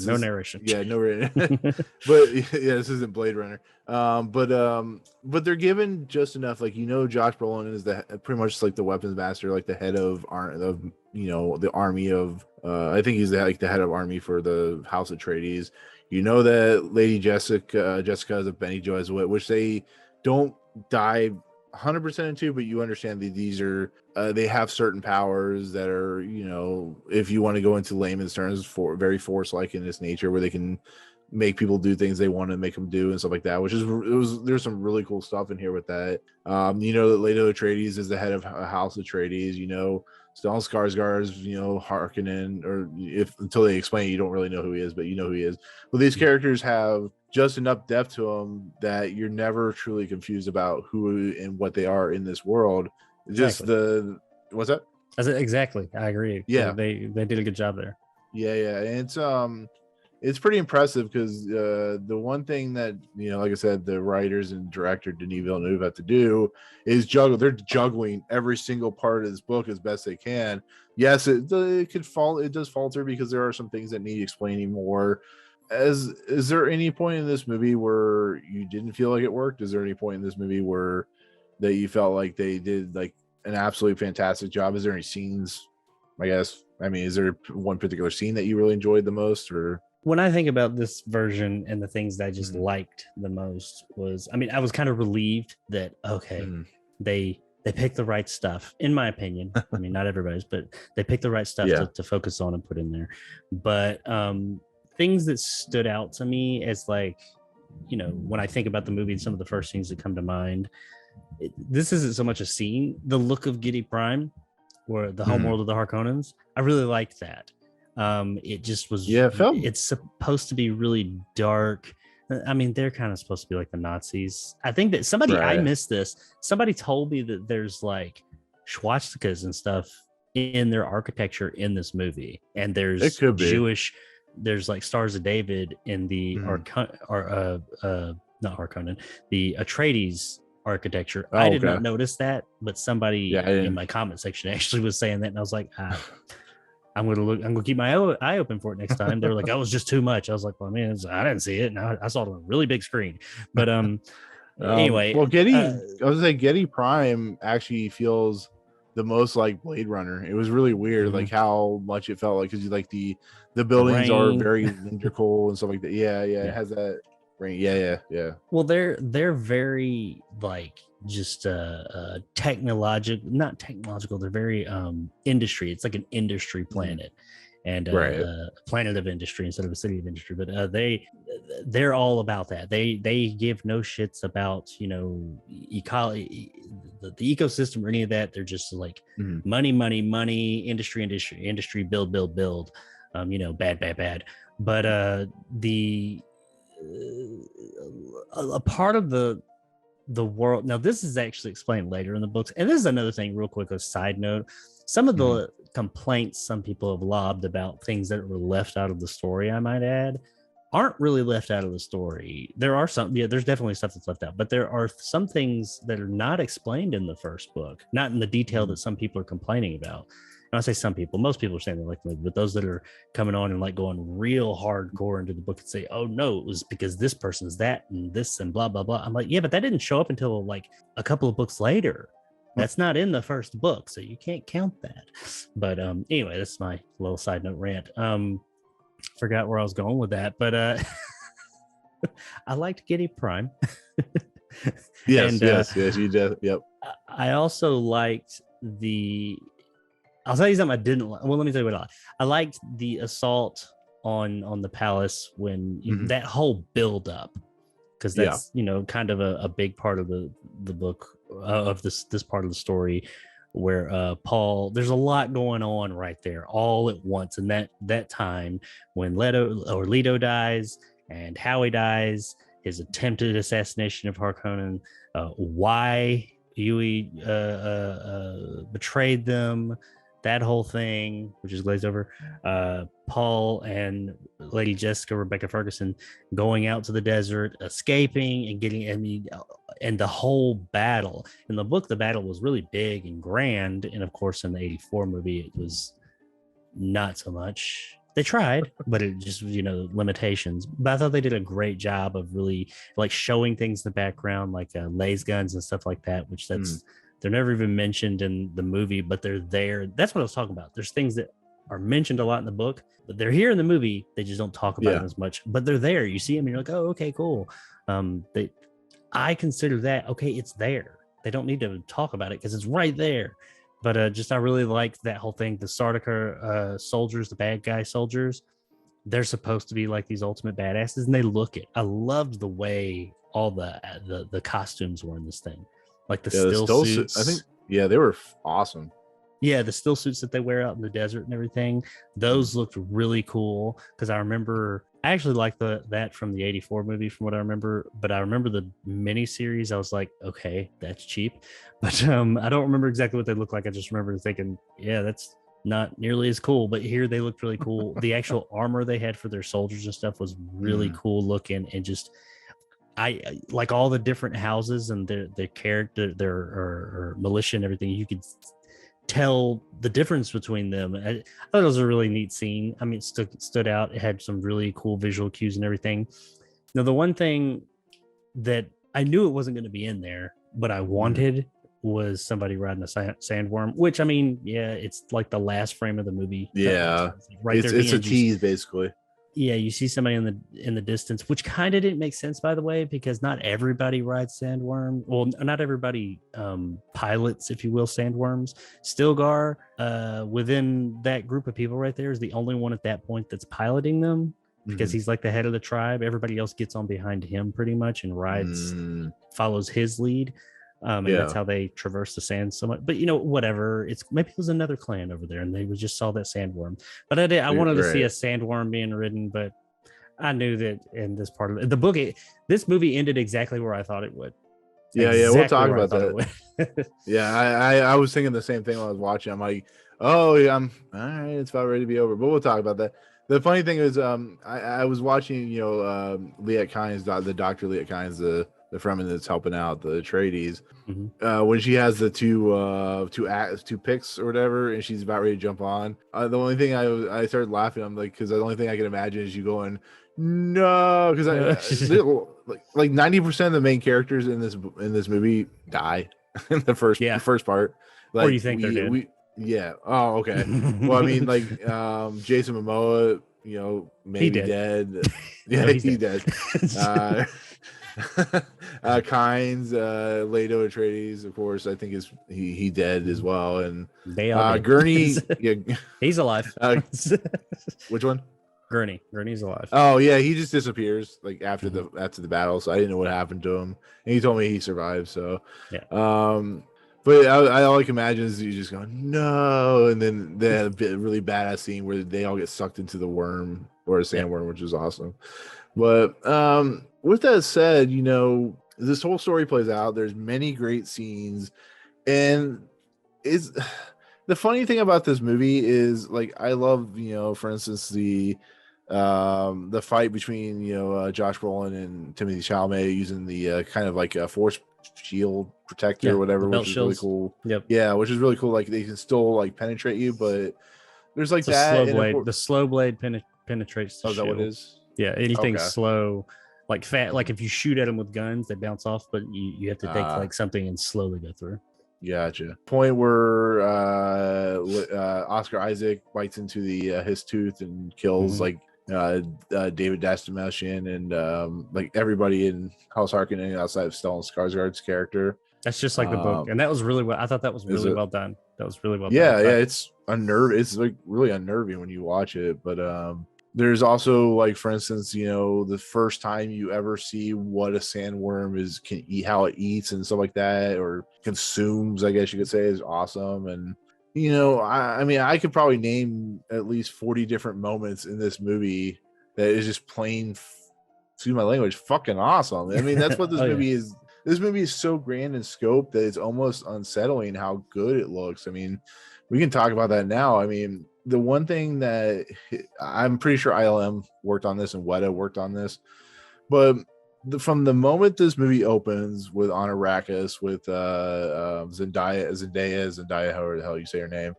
Yeah, no narration. But yeah, this isn't Blade Runner. But they're given just enough. Like, Josh Brolin is pretty much like the weapons master, like the head of the army of. I think he's the head of army for the House Atreides. That Lady Jessica is a Bene Gesserit, which they don't dive 100% into, but you understand that these are they have certain powers that are, if you want to go into layman's terms, very Force-like in its nature, where they can make people do things they want to make them do and stuff like that. There's some really cool stuff in here with that. That Lady Atreides is the head of House Atreides. Stellan Skarsgård's, Harkonnen, or until they explain it, you don't really know who he is, but you know who he is. Well, these characters have just enough depth to them that you're never truly confused about who and what they are in this world. Exactly. What's that? Exactly. I agree. Yeah, they did a good job there. Yeah, and it's pretty impressive, because the one thing that, like I said, the writers and director Denis Villeneuve have to do is juggle. They're juggling every single part of this book as best they can. Yes, it does falter, because there are some things that need explaining more. Is there any point in this movie where you didn't feel like it worked? Is there any point in this movie where that you felt like they did like an absolutely fantastic job? Is there any scenes, is there one particular scene that you really enjoyed the most? Or when I think about this version, and the things that I just liked the most was, I was kind of relieved that, they picked the right stuff, in my opinion. Not everybody's, but they picked the right stuff to focus on and put in there. But things that stood out to me as like, when I think about the movie, and some of the first scenes that come to mind, this isn't so much a scene. The look of Giedi Prime, or the homeworld of the Harkonnens, I really liked that. It just was, it's supposed to be really dark. They're kind of supposed to be like the Nazis. I think that I missed this. Somebody told me that there's like swastikas and stuff in their architecture in this movie, and there's Jewish. There's like Stars of David in the not Harkonnen, the Atreides architecture. I did not notice that, but somebody in my comment section actually was saying that, and I was like, I'm gonna keep my eye open for it next time. They were like, that was just too much. I was like, well, I didn't see it, and I saw it on a really big screen. But anyway, well, Giedi Prime actually feels the most like Blade Runner. It was really weird, like how much it felt like, because like the buildings are very cylindrical and stuff like that. Yeah, it has that. Yeah. Well, they're very like just technological, not technological. They're very industry. It's like an industry planet, and Right. a planet of industry instead of a city of industry. But they're all about that. They give no shits about ecology, the ecosystem or any of that. They're just like money, money, money, industry, build, build. Bad. But a part of the world. Now, this is actually explained later in the books, and this is another thing, real quick, a side note. Some of the complaints some people have lobbed about things that were left out of the story, I might add, aren't really left out of the story. There are some, there's definitely stuff that's left out, but there are some things that are not explained in the first book, not in the detail that some people are complaining about. And I say some people, most people are saying they like the movie, but those that are coming on and like going real hardcore into the book and say, oh no, it was because this person's that and this and blah, blah, blah. I'm like, yeah, but that didn't show up until like a couple of books later. That's not in the first book, so you can't count that. But anyway, that's my little side note rant. Forgot where I was going with that, but I liked Giddy Prime. Yes, you did. Yep. I also liked I'll tell you something I didn't like. Well, let me tell you what I liked the assault on the palace when that whole build up, because that's kind of a big part of the book of this part of the story, where Paul, there's a lot going on right there all at once, and that time when Leto dies and Howie dies, his attempted assassination of Harkonnen, why Huey betrayed them, that whole thing, which is glazed over, Paul and Lady Jessica, Rebecca Ferguson, going out to the desert, escaping and getting, and the whole battle. In the book, the battle was really big and grand. And of course, in the 84 movie, it was not so much. They tried, but it just, limitations. But I thought they did a great job of really like showing things in the background, like laser guns and stuff like that, which they're never even mentioned in the movie, but they're there. That's what I was talking about. There's things that are mentioned a lot in the book, but they're here in the movie. They just don't talk about them as much, but they're there. You see them and you're like, oh, okay, cool. I consider that, okay, it's there. They don't need to talk about it because it's right there. But I really liked that whole thing. The Sardaukar soldiers, the bad guy soldiers, they're supposed to be like these ultimate badasses, and they look it. I loved the way all the costumes were in this thing. Like the still suits. I think, they were awesome. Yeah, the still suits that they wear out in the desert and everything, those looked really cool. Because I actually liked that from the 84 movie, from what I remember. But I remember the miniseries, I was like, okay, that's cheap. But I don't remember exactly what they look like. I just remember thinking, yeah, that's not nearly as cool. But here they looked really cool. The actual armor they had for their soldiers and stuff was really cool looking, and just I like all the different houses and their character, their militia and everything. You could tell the difference between them. I thought it was a really neat scene. I mean, it stood out. It had some really cool visual cues and everything. Now, the one thing that I knew it wasn't going to be in there, but I wanted was somebody riding a sandworm, which, I mean, yeah, it's like the last frame of the movie. Yeah, right. It's a tease, basically. Yeah, you see somebody in the distance, which kind of didn't make sense, by the way, because not everybody rides sandworm. Well, not everybody pilots, if you will, sandworms. Stilgar, within that group of people right there, is the only one at that point that's piloting them, because he's like the head of the tribe. Everybody else gets on behind him pretty much and rides, follows his lead. And that's how they traverse the sand so much. But whatever. Maybe it was another clan over there, and they just saw that sandworm. But I wanted to see a sandworm being ridden, but I knew that in this part of the book, this movie ended exactly where I thought it would. Yeah, we'll talk about that. Yeah, I was thinking the same thing when I was watching. I'm like, oh yeah, I'm all right. It's about ready to be over, but we'll talk about that. The funny thing is, I was watching, Liet Kynes, the Dr. Liet Kynes, the Fremen that's helping out the Atreides, when she has the two picks or whatever, and she's about ready to jump on. The only thing I started laughing, I'm like, because the only thing I can imagine is you going, no, because like 90% of the main characters in this movie die in the first part. Like, or you think they're dead? Yeah. Oh, okay. Well, I mean, like Jason Momoa maybe He dead. dead. No, Yeah, he's he dead. dead. Kynes, Leto Atreides, of course, I think he dead as well, and They all dead. Gurney, yeah, He's alive. which one? Gurney's alive. Oh yeah, he just disappears like after the battle, so I didn't know what happened to him, and he told me he survived. So, Yeah. But I all I can imagine is you just go no, and then they had a really badass scene where they all get sucked into the worm or a sandworm, which is awesome. But with that said, this whole story plays out. There's many great scenes, and is the funny thing about this movie is like I love for instance the fight between Josh Brolin and Timothy Chalamet using the kind of like a force shield protector or whatever, which is really cool. Yep. Yeah, which is really cool. Like they can still like penetrate you, but there's like it's that. Slow blade. The slow blade penetrates the shield. Is that what it is? Yeah, anything slow, like fat, like if you shoot at them with guns, they bounce off, but you have to take like something and slowly go through. Gotcha. Point where Oscar Isaac bites into his tooth and kills like David Dastamatian and like everybody in House Harkonnen outside of Stellan Skarsgård's character. That's just like the book, and that was really well. I thought that was really well done. That was really well done. Yeah, it's unnerving. It's like really unnerving when you watch it. But there's also like, for instance, the first time you ever see what a sandworm can eat, how it eats, and stuff like that, or consumes, I guess you could say, is awesome. And I mean, I could probably name at least 40 different moments in this movie that is just plain, excuse my language, fucking awesome. I mean, that's what this movie is. This movie is so grand in scope that it's almost unsettling how good it looks. I mean, we can talk about that now. I mean, the one thing that I'm pretty sure ILM worked on this and Weta worked on this, but from the moment this movie opens with on Arrakis with Zendaya, however the hell you say her name,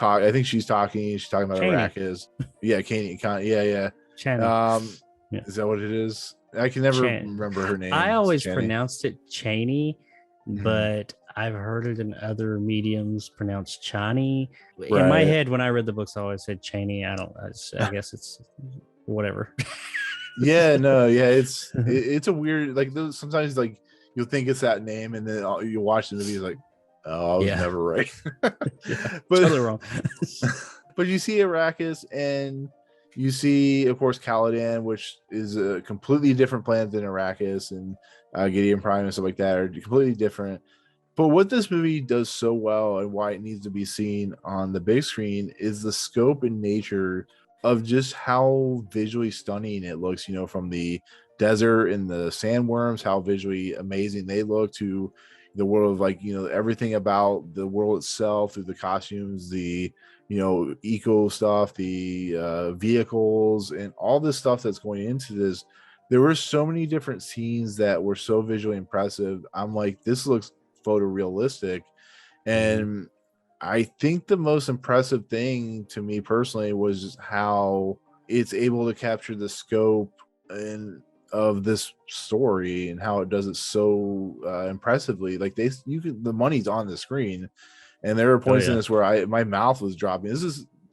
I think she's talking about Arrakis. Yeah, yeah. Is that what it is? I can never remember her name. I always pronounced it Cheney, but I've heard it in other mediums pronounced Chani. Right. In my head, when I read the books, I always said Cheney. I guess it's whatever. It's a weird, like sometimes like you'll think it's that name and then you watch the movie, it's like, oh, I was never right. But totally wrong. But you see Arrakis and you see, of course, Caladan, which is a completely different planet than Arrakis, and Gideon Prime and stuff like that are completely different. But what this movie does so well and why it needs to be seen on the big screen is the scope and nature of just how visually stunning it looks, from the desert and the sandworms, how visually amazing they look, to the world of like, everything about the world itself, through the costumes, the eco stuff, the vehicles, and all this stuff that's going into this. There were so many different scenes that were so visually impressive. I'm like, this looks photorealistic. And I think the most impressive thing to me personally was just how it's able to capture the scope of this story and how it does it so impressively. Like the money's on the screen. And there were points in this where my mouth was dropping.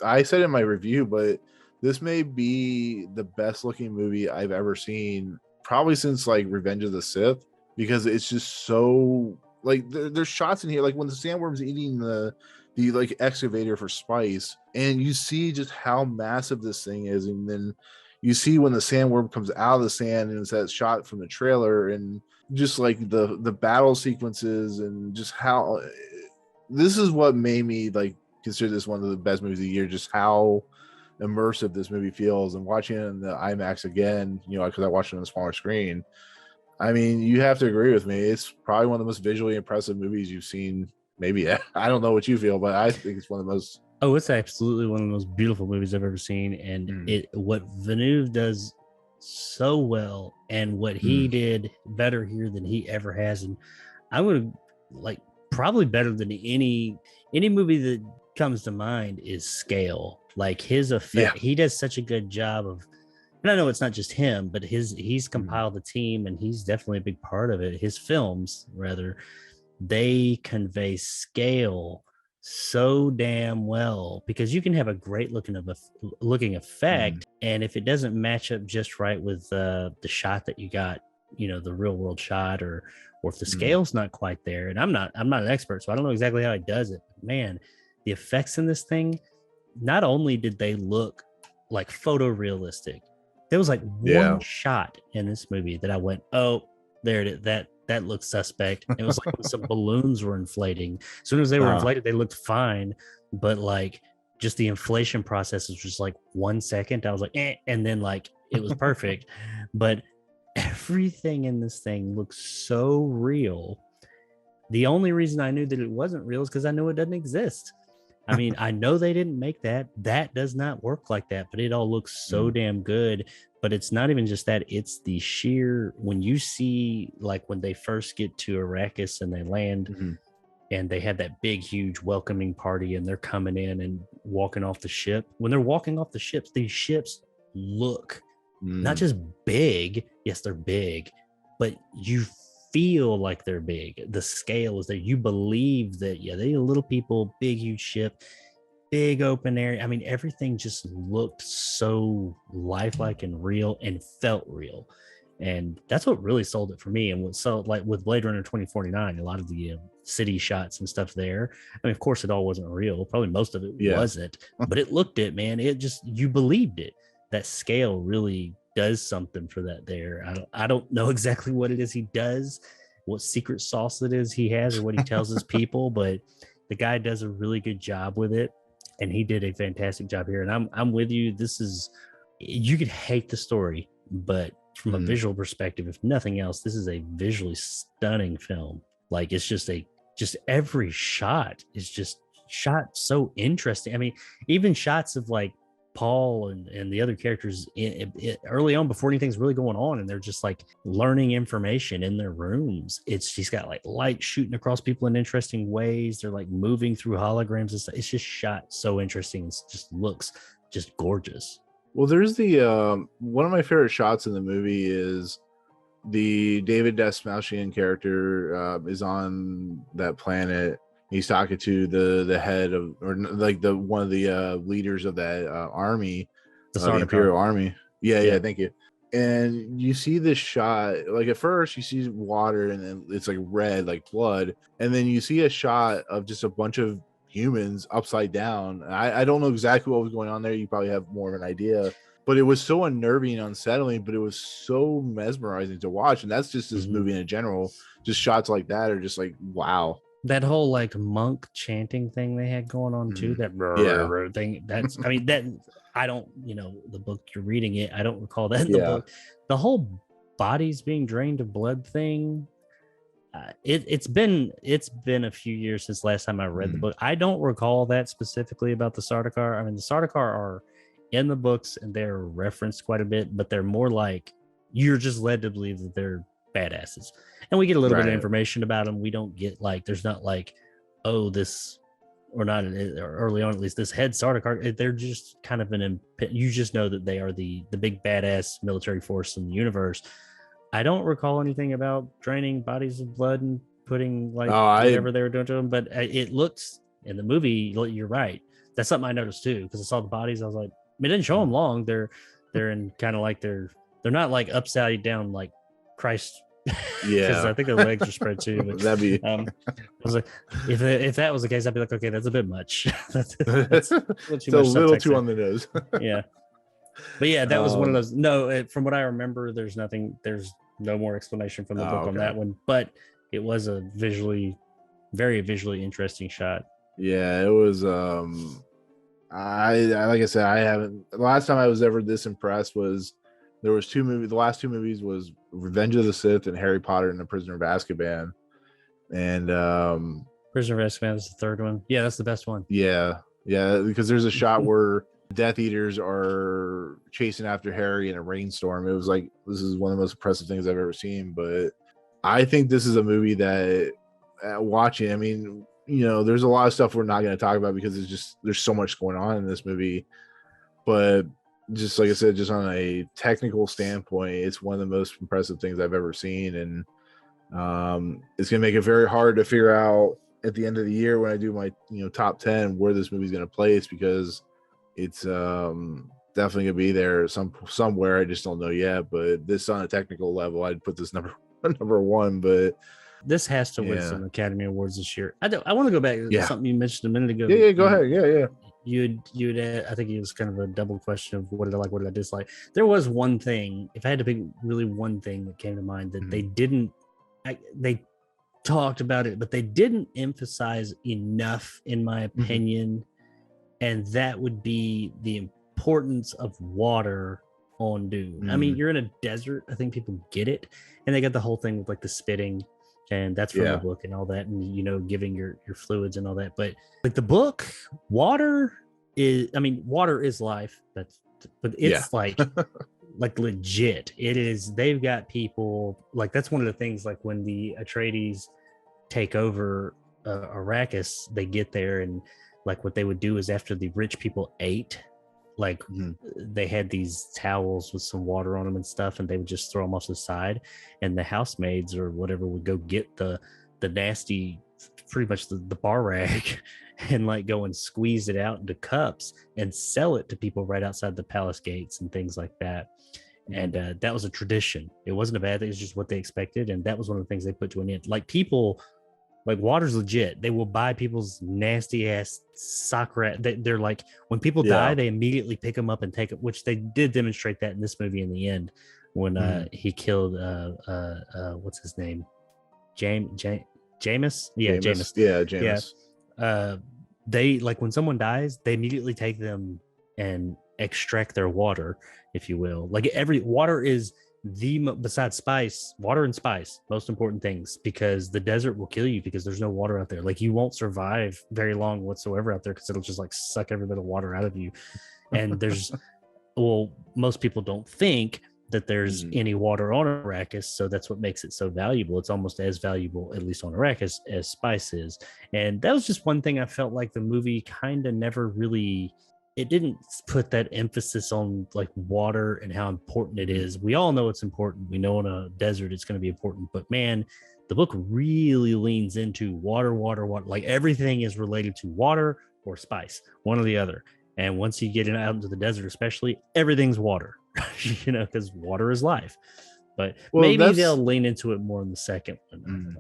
I said in my review, but this may be the best looking movie I've ever seen, probably since like Revenge of the Sith, because it's just so like there's shots in here, like when the sandworm's eating the like excavator for spice, and you see just how massive this thing is, and then you see when the sandworm comes out of the sand, and it's that shot from the trailer, and just like the battle sequences, and just how. This is what made me like consider this one of the best movies of the year, just how immersive this movie feels. And watching it in the IMAX again, because I watched it on a smaller screen. I mean, you have to agree with me. It's probably one of the most visually impressive movies you've seen. Maybe I don't know what you feel, but I think it's one of the most. Oh, it's absolutely one of the most beautiful movies I've ever seen. And what Villeneuve does so well, and what he did better here than he ever has. And I would like probably better than any movie that comes to mind is scale. Like his effect, he does such a good job of, and I know it's not just him, but he's compiled a team, and he's definitely a big part of it. His films, rather, they convey scale so damn well, because you can have a great looking effect, and if it doesn't match up just right with the shot that you got, the real world shot, or if the scale's not quite there, and I'm not an expert, so I don't know exactly how he does it. Man, the effects in this thing, not only did they look like photorealistic, there was like one shot in this movie that I went, oh, there it is. That looks suspect. It was like when some balloons were inflating. As soon as they were inflated, they looked fine. But like just the inflation process was just like 1 second. I was like, and then like it was perfect. But everything in this thing looks so real. The only reason I knew that it wasn't real is because I know it doesn't exist. I mean, I know they didn't make that. That does not work like that, but it all looks so damn good. But it's not even just that. It's the sheer, when you see, like when they first get to Arrakis and they land and they had that big, huge welcoming party and they're coming in and walking off the ship. When they're walking off the ships, these ships look not just big. Yes, they're big, but you feel like they're big. The scale is there. You believe that, they're little people, big, huge ship, big open area. I mean, everything just looked so lifelike and real and felt real. And that's what really sold it for me. And what sold, like with Blade Runner 2049, a lot of the city shots and stuff there. I mean, of course, it all wasn't real. Probably most of it wasn't, but it looked it, man. It just, you believed it. That scale really does something for that there. I don't know exactly what it is he does, what secret sauce it is he has, or what he tells his people, but the guy does a really good job with it, and he did a fantastic job here. And I'm with you. This is, you could hate the story, but from a visual perspective, if nothing else, this is a visually stunning film. Like it's just every shot is just shot so interesting. I mean, even shots of like Paul and the other characters early on before anything's really going on, and they're just like learning information in their rooms. She's got like light shooting across people in interesting ways. They're like moving through holograms and stuff. It's just shot so interesting. It just looks just gorgeous. Well, there's the one of my favorite shots in the movie is the David Dastmalchian character is on that planet. He's talking to the head of, or like the one of the leaders of that army, the Imperial Army. Yeah, thank you. And you see this shot, like at first you see water and then it's like red, like blood, and then you see a shot of just a bunch of humans upside down. I don't know exactly what was going on there. You probably have more of an idea, but it was so unnerving and unsettling, but it was so mesmerizing to watch. And that's just this movie in general. Just shots like that are just like, wow. That whole like monk chanting thing they had going on too, that thing, that's, I mean, that, I don't, the book you're reading it, I don't recall that in the book. The whole bodies being drained of blood thing, it's been a few years since last time I read the book. I don't recall that specifically about the Sardaukar. I mean, the Sardaukar are in the books and they're referenced quite a bit, but they're more like, you're just led to believe that they're badasses. And we get a little bit of information about them. We don't get like, there's not like, oh, this, or not early on, at least this head Sardaukar. They're just kind of you just know that they are the big badass military force in the universe. I don't recall anything about draining bodies of blood and putting like whatever they were doing to them, but it looks in the movie, you're right. That's something I noticed too, because I saw the bodies. I was like, it didn't show them long. They're in kind of like they're not like upside down like Christ. Because I think their legs are spread too. But, that'd be. I was like, if that was the case, I'd be like, okay, that's a bit much. that's a little too on the nose. Yeah, but yeah, that was one of those. No, from what I remember, there's no more explanation from the book on that one. But it was a very visually interesting shot. Yeah, it was. I like I said, I haven't. The last time I was ever this impressed was. There was two movies. The last two movies was Revenge of the Sith and Harry Potter and the Prisoner of Azkaban. And Prisoner of Azkaban is the third one. Yeah, that's the best one. Yeah, because there's a shot where Death Eaters are chasing after Harry in a rainstorm. It was like, this is one of the most impressive things I've ever seen. But I think this is a movie that watching, I mean, there's a lot of stuff we're not going to talk about because there's so much going on in this movie. But just like I said, just on a technical standpoint, it's one of the most impressive things I've ever seen. And it's going to make it very hard to figure out at the end of the year when I do my top 10 where this movie's going to place, because it's definitely gonna be there somewhere. I just don't know yet. But this, on a technical level, I'd put this number one. But this has to win some Academy Awards this year. I want to go back to something you mentioned a minute ago. Yeah, go ahead. Yeah. You'd I think it was kind of a double question of what did I like, what did I dislike. There was one thing, if I had to pick really one thing that came to mind that they didn't. They talked about it, but they didn't emphasize enough, in my opinion, and that would be the importance of water on Dune. I mean, you're in a desert. I think people get it, and they got the whole thing with like the spitting, and that's from the book and all that, and giving your fluids and all that. But like the book, water is life. But it's like like legit. It is. They've got people like, that's one of the things, like when the Atreides take over Arrakis, they get there, and like what they would do is after the rich people ate, like they had these towels with some water on them and stuff, and they would just throw them off to the side, and the housemaids or whatever would go get the nasty, pretty much the bar rag, and like go and squeeze it out into cups and sell it to people right outside the palace gates and things like that. And that was a tradition. It wasn't a bad thing. It was just what they expected, and that was one of the things they put to an end. Like people, like water's legit. They will buy people's nasty ass sock rat. They're like, when people die, they immediately pick them up and take it, which they did demonstrate that in this movie in the end when he killed what's his name, Jameis. Yeah, Jameis. They, like, when someone dies, they immediately take them and extract their water, if you will. Like, water is besides spice, water and spice, most important things, because the desert will kill you because there's no water out there. Like, you won't survive very long whatsoever out there, because it'll just like suck every bit of water out of you. And there's most people don't think that there's any water on Arrakis, so that's what makes it so valuable. It's almost as valuable, at least on Arrakis, as spice is. And that was just one thing I felt like the movie kind of never really, it didn't put that emphasis on like water and how important it is. We all know it's important. We know in a desert it's going to be important, but man, the book really leans into water. Like everything is related to water or spice, one or the other. And once you get out into the desert, especially, everything's water, because water is life. But maybe they'll lean into it more in the second one.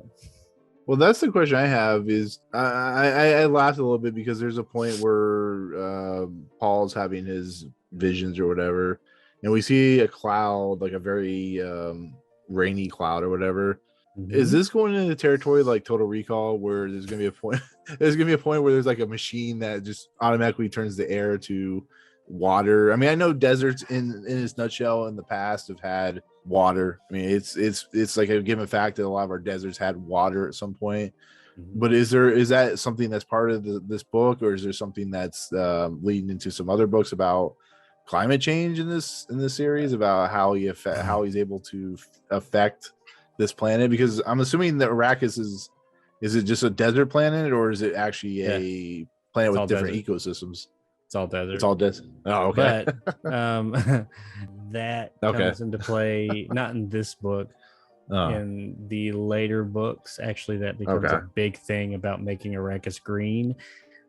Well, that's the question I have is, I laughed a little bit because there's a point where Paul's having his visions or whatever, and we see a cloud, like a very rainy cloud or whatever. Is this going into territory like Total Recall, where there's gonna be a point where there's like a machine that just automatically turns the air to water? I mean, I know deserts in its nutshell in the past have had water. I mean, it's like a given fact that a lot of our deserts had water at some point. But is that something that's part of this book, or is there something that's leading into some other books about climate change in this series, about how he's able to affect this planet? Because I'm assuming that Arrakis is it just a desert planet, or is it actually a planet with different ecosystems? It's all desert. It's all desert. Oh, okay. But that comes into play not in this book. In the later books, actually, that becomes a big thing about making Arrakis green.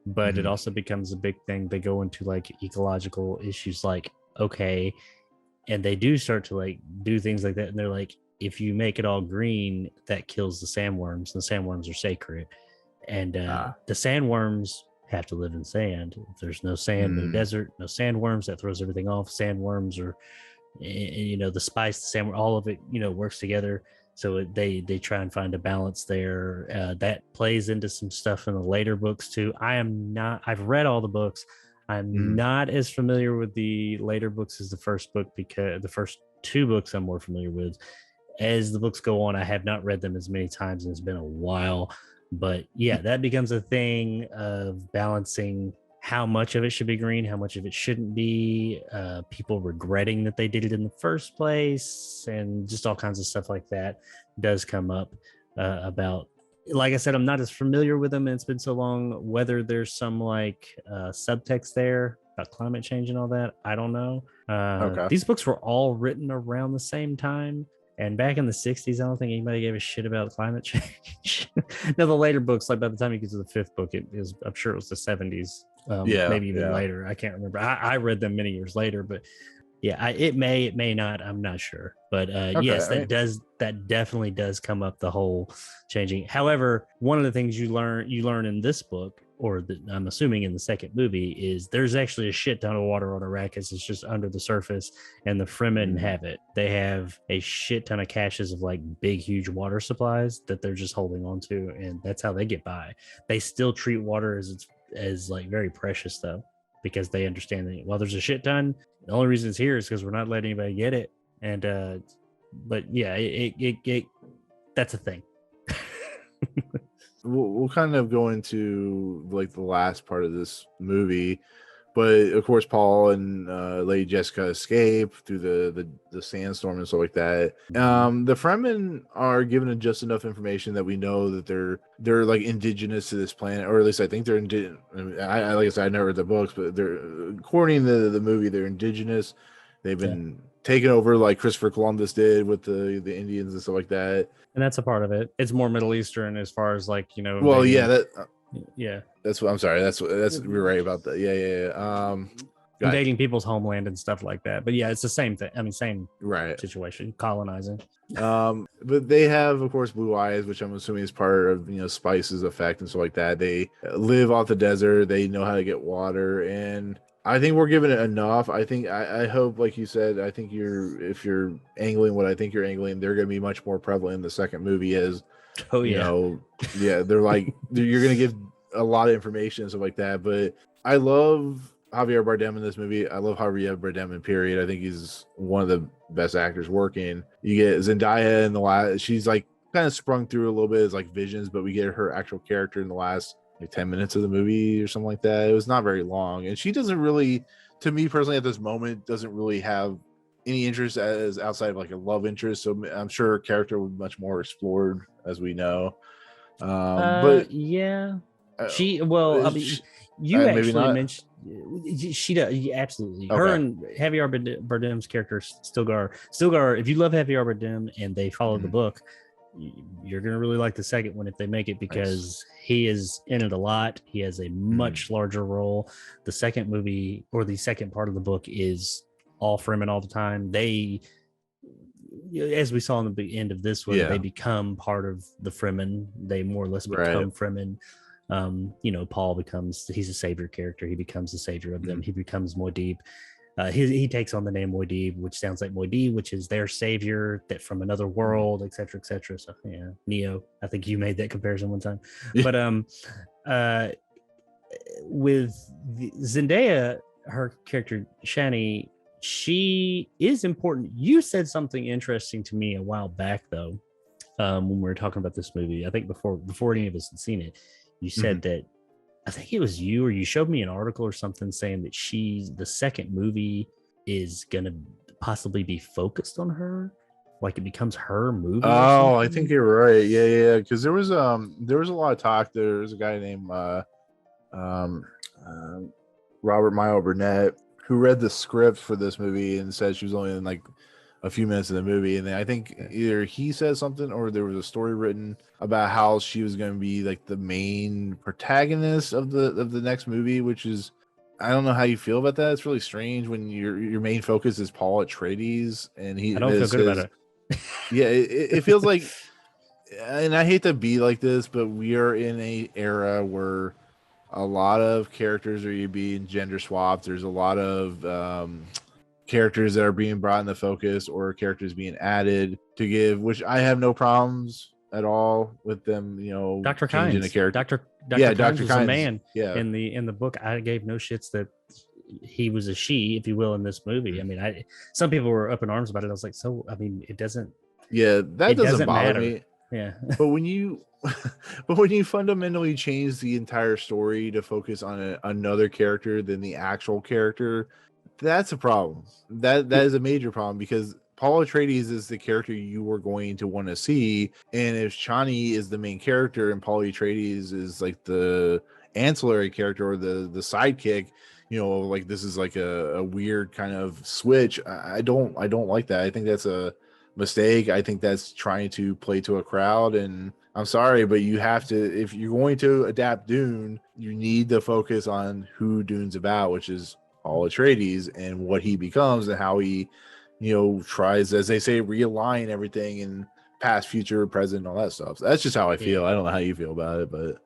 But it also becomes a big thing. They go into like ecological issues, like, and they do start to like do things like that. And they're like, if you make it all green, that kills the sandworms. And the sandworms are sacred. And the sandworms have to live in sand. If there's no sand, no desert, no sandworms, that throws everything off. Sandworms are, the spice, the sandworm, all of it, works together. So they try and find a balance there. That plays into some stuff in the later books too. I've read all the books. I'm not as familiar with the later books as the first book, because the first two books I'm more familiar with. As the books go on, I have not read them as many times, and it's been a while. But yeah, that becomes a thing of balancing how much of it should be green, how much of it shouldn't be, people regretting that they did it in the first place, and just all kinds of stuff like that does come up about. Like I said, I'm not as familiar with them, and it's been so long. Whether there's some like subtext there about climate change and all that, I don't know. These books were all written around the same time. And back in the 60s, I don't think anybody gave a shit about climate change. Now, the later books, like by the time you get to the fifth book, it is, I'm sure it was the 70s, maybe even later. I can't remember. I read them many years later, but yeah, it may not. I'm not sure, but yes, that definitely does come up, the whole changing. However, one of the things you learn in this book, or I'm assuming in the second movie, is there's actually a shit ton of water on Arrakis. It's just under the surface, and the Fremen have it. They have a shit ton of caches of like big, huge water supplies that they're just holding on to, and that's how they get by. They still treat water as like very precious though, because they understand that while there's a shit ton, the only reason it's here is because we're not letting anybody get it. And but yeah, it that's a thing. We'll kind of go into like the last part of this movie, but of course Paul and Lady Jessica escape through the sandstorm and stuff like that. The Fremen are given just enough information that we know that they're like indigenous to this planet, or at least I think they're indigenous. I like I said, I never read the books, but they're, according to the movie, they're indigenous. They've been taken over like Christopher Columbus did with the Indians and stuff like that. And that's a part of it. It's more Middle Eastern as far as like, you know. Well, yeah. That's what I'm sorry. That's we're right about that. Yeah. Invading people's homeland and stuff like that. But yeah, it's the same thing. I mean, same right situation, colonizing. But they have, of course, blue eyes, which I'm assuming is part of, you know, Spice's effect and stuff like that. They live off the desert. They know how to get water, and I think we're giving it enough. I hope, like you said, I think if you're angling what I think you're angling, they're going to be much more prevalent in the second movie as, you know, they're like, you're going to give a lot of information and stuff like that. But I love Javier Bardem in this movie. I love Javier Bardem in period. I think he's one of the best actors working. You get Zendaya in the last, she's like kind of sprung through a little bit as like visions, but we get her actual character in the last like 10 minutes of the movie or something like that. It was not very long, and she doesn't really, to me personally at this moment, doesn't really have any interest as outside of like a love interest, so I'm sure her character would be much more explored, as we know. But yeah, she, well, I mean, you actually mentioned she does, absolutely. Okay. Her and Javier Bardem's character Stilgar, if you love Javier Bardem and they follow the book, you're gonna really like the second one if they make it, because he is in it a lot. He has a much larger role. The second movie, or the second part of the book, is all Fremen all the time. They, as we saw in the end of this one, they become part of the Fremen. They more or less become Fremen. You know, Paul he's a savior character. He becomes the savior of them. He becomes Muad'Dib. He takes on the name Muad'Dib, which sounds like Muad'Dib, which is their savior that from another world, etc., etc. So yeah, Neo. I think you made that comparison one time. But with Zendaya, her character Shani, she is important. You said something interesting to me a while back, though, when we were talking about this movie. I think before any of us had seen it, you said that, I think it was you, or you showed me an article or something saying that the second movie is gonna possibly be focused on her, like it becomes her movie. Oh, I think you're right. Yeah. Because there was a lot of talk. There was a guy named Robert Mile Burnett who read the script for this movie and said she was only in like a few minutes of the movie, and then I think either he said something or there was a story written about how she was going to be like the main protagonist of the next movie, which is, I don't know how you feel about that. It's really strange when your main focus is Paul Atreides, and I don't feel good about it. Yeah, it feels like, and I hate to be like this, but we are in a era where a lot of characters are being gender swapped. There's a lot of characters that are being brought into focus, or characters being added to give, which I have no problems at all with them, you know. Dr. Kynes, a character. Dr. Kynes was a man. In the book, I gave no shits that he was a she, if you will, in this movie. I mean, some people were up in arms about it. I was like, so I mean, it doesn't. Yeah, that doesn't bother matter. Me. Yeah, but when you fundamentally change the entire story to focus on another character than the actual character, that's a problem. That is a major problem, because Paul Atreides is the character you were going to want to see, and if Chani is the main character and Paul Atreides is like the ancillary character or the sidekick, you know, like this is like a weird kind of switch. I don't like that. I think that's a mistake. I think that's trying to play to a crowd, and I'm sorry, but you have to, if you're going to adapt Dune, you need to focus on who Dune's about, which is Paul Atreides and what he becomes and how he, tries, as they say, realign everything in past, future, present, and all that stuff. So that's just how I feel. I don't know how you feel about it, but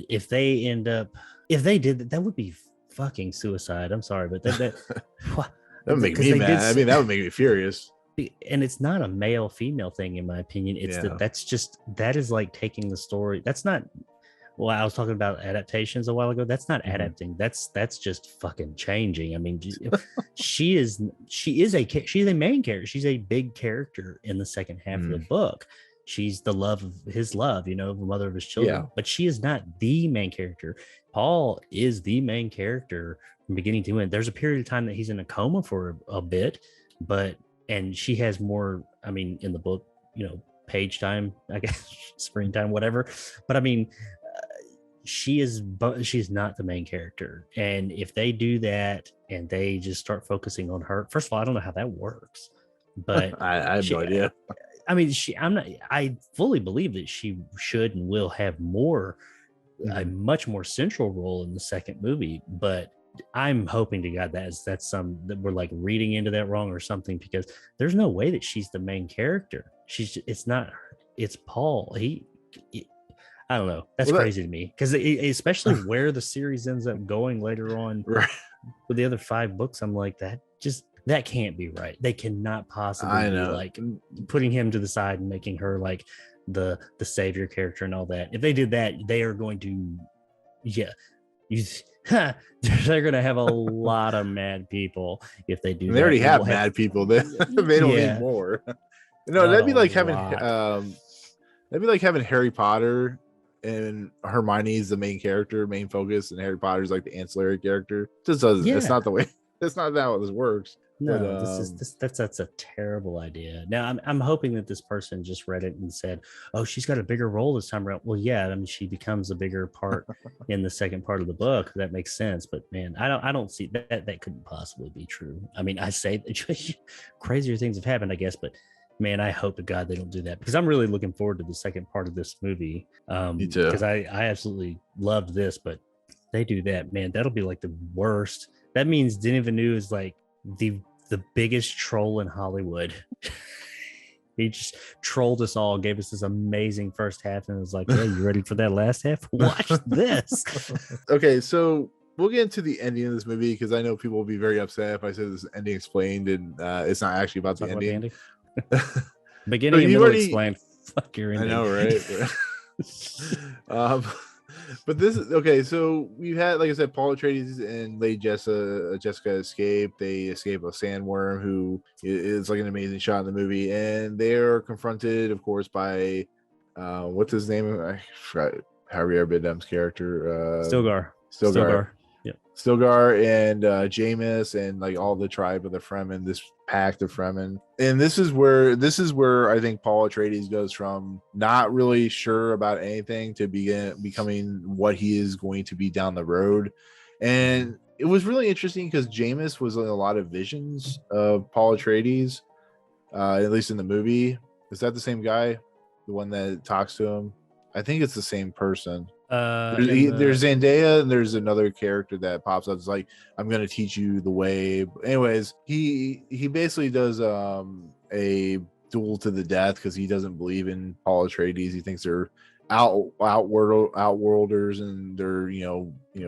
if they end up, if they did that, that would be fucking suicide. I'm sorry, but that would make me mad. I mean, that would make me furious. And it's not a male female thing, in my opinion. It's that is like taking the story. That's not. Well, I was talking about adaptations a while ago. That's not adapting. That's just fucking changing. I mean, she's a main character. She's a big character in the second half of the book. She's the love of his love, the mother of his children. But she is not the main character. Paul is the main character from beginning to end. There's a period of time that he's in a coma for a bit, and she has more. I mean, in the book, page time, I guess, screen time, whatever. But I mean. She's not the main character, and if they do that and they just start focusing on her, first of all, I don't know how that works, but I have no idea. I mean, I fully believe that she should and will have a much more central role in the second movie, but I'm hoping to God that we're like reading into that wrong or something, because there's no way that she's the main character. It's Paul. I don't know. That's crazy to me, because especially where the series ends up going later on with the other 5 books. I'm like, that can't be right. They cannot possibly be like putting him to the side and making her like the savior character and all that. If they did that, they are going to, they're going to have a lot of mad people if they do. They already have mad people. They don't need more. That'd be like having Harry Potter. And Hermione's the main character, main focus, and Harry Potter's like the ancillary character. Just doesn't. It's not the way. That's not how this works. No, but, that's a terrible idea. Now I'm hoping that this person just read it and said, "Oh, she's got a bigger role this time around." Well, yeah, I mean, she becomes a bigger part in the second part of the book. That makes sense. But man, I don't see that. That couldn't possibly be true. I mean, I say crazier things have happened, I guess, but. Man, I hope to God they don't do that, because I'm really looking forward to the second part of this movie. Me too. Because I absolutely loved this, but they do that, man, that'll be like the worst. That means Denis Villeneuve is like the biggest troll in Hollywood. He just trolled us all, gave us this amazing first half, and was like, "Hey, you ready for that last half? Watch this." Okay, so we'll get into the ending of this movie, because I know people will be very upset if I say this ending explained and it's not actually about the ending. Beginning and middle explained. Fuck your ending. I know, right? But this is okay. So we've had, like I said, Paul Atreides and Lady Jessica escape. They escape a sandworm, who is like an amazing shot in the movie, and they're confronted, of course, by what's his name? I forgot. Javier Bardem's character. Stilgar. Yep. Stilgar and Jameis and like all the tribe of the Fremen, this pact of Fremen. And this is where I think Paul Atreides goes from not really sure about anything to becoming what he is going to be down the road. And it was really interesting because Jameis was in a lot of visions of Paul Atreides, at least in the movie. Is that the same guy? The one that talks to him? I think it's the same person. There's Zendaya and there's another character that pops up. It's like, I'm gonna teach you the way. But anyways, he basically does a duel to the death because he doesn't believe in Paul Atreides. He thinks they're outworlders and they're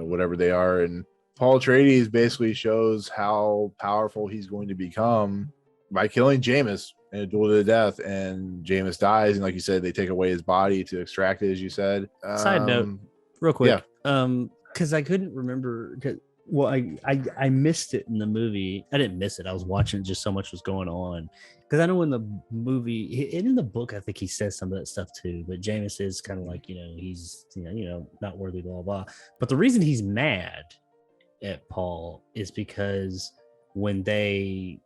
whatever they are. And Paul Atreides basically shows how powerful he's going to become by killing Jameis in a duel to the death, and Jameis dies, and like you said, they take away his body to extract it, as you said. Side note, real quick, because I couldn't remember. I missed it in the movie. I didn't miss it. I was watching it, just so much was going on. Because I know in the movie, and in the book, I think he says some of that stuff too. But Jameis is kind of like, he's not worthy, blah blah. But the reason he's mad at Paul is because when they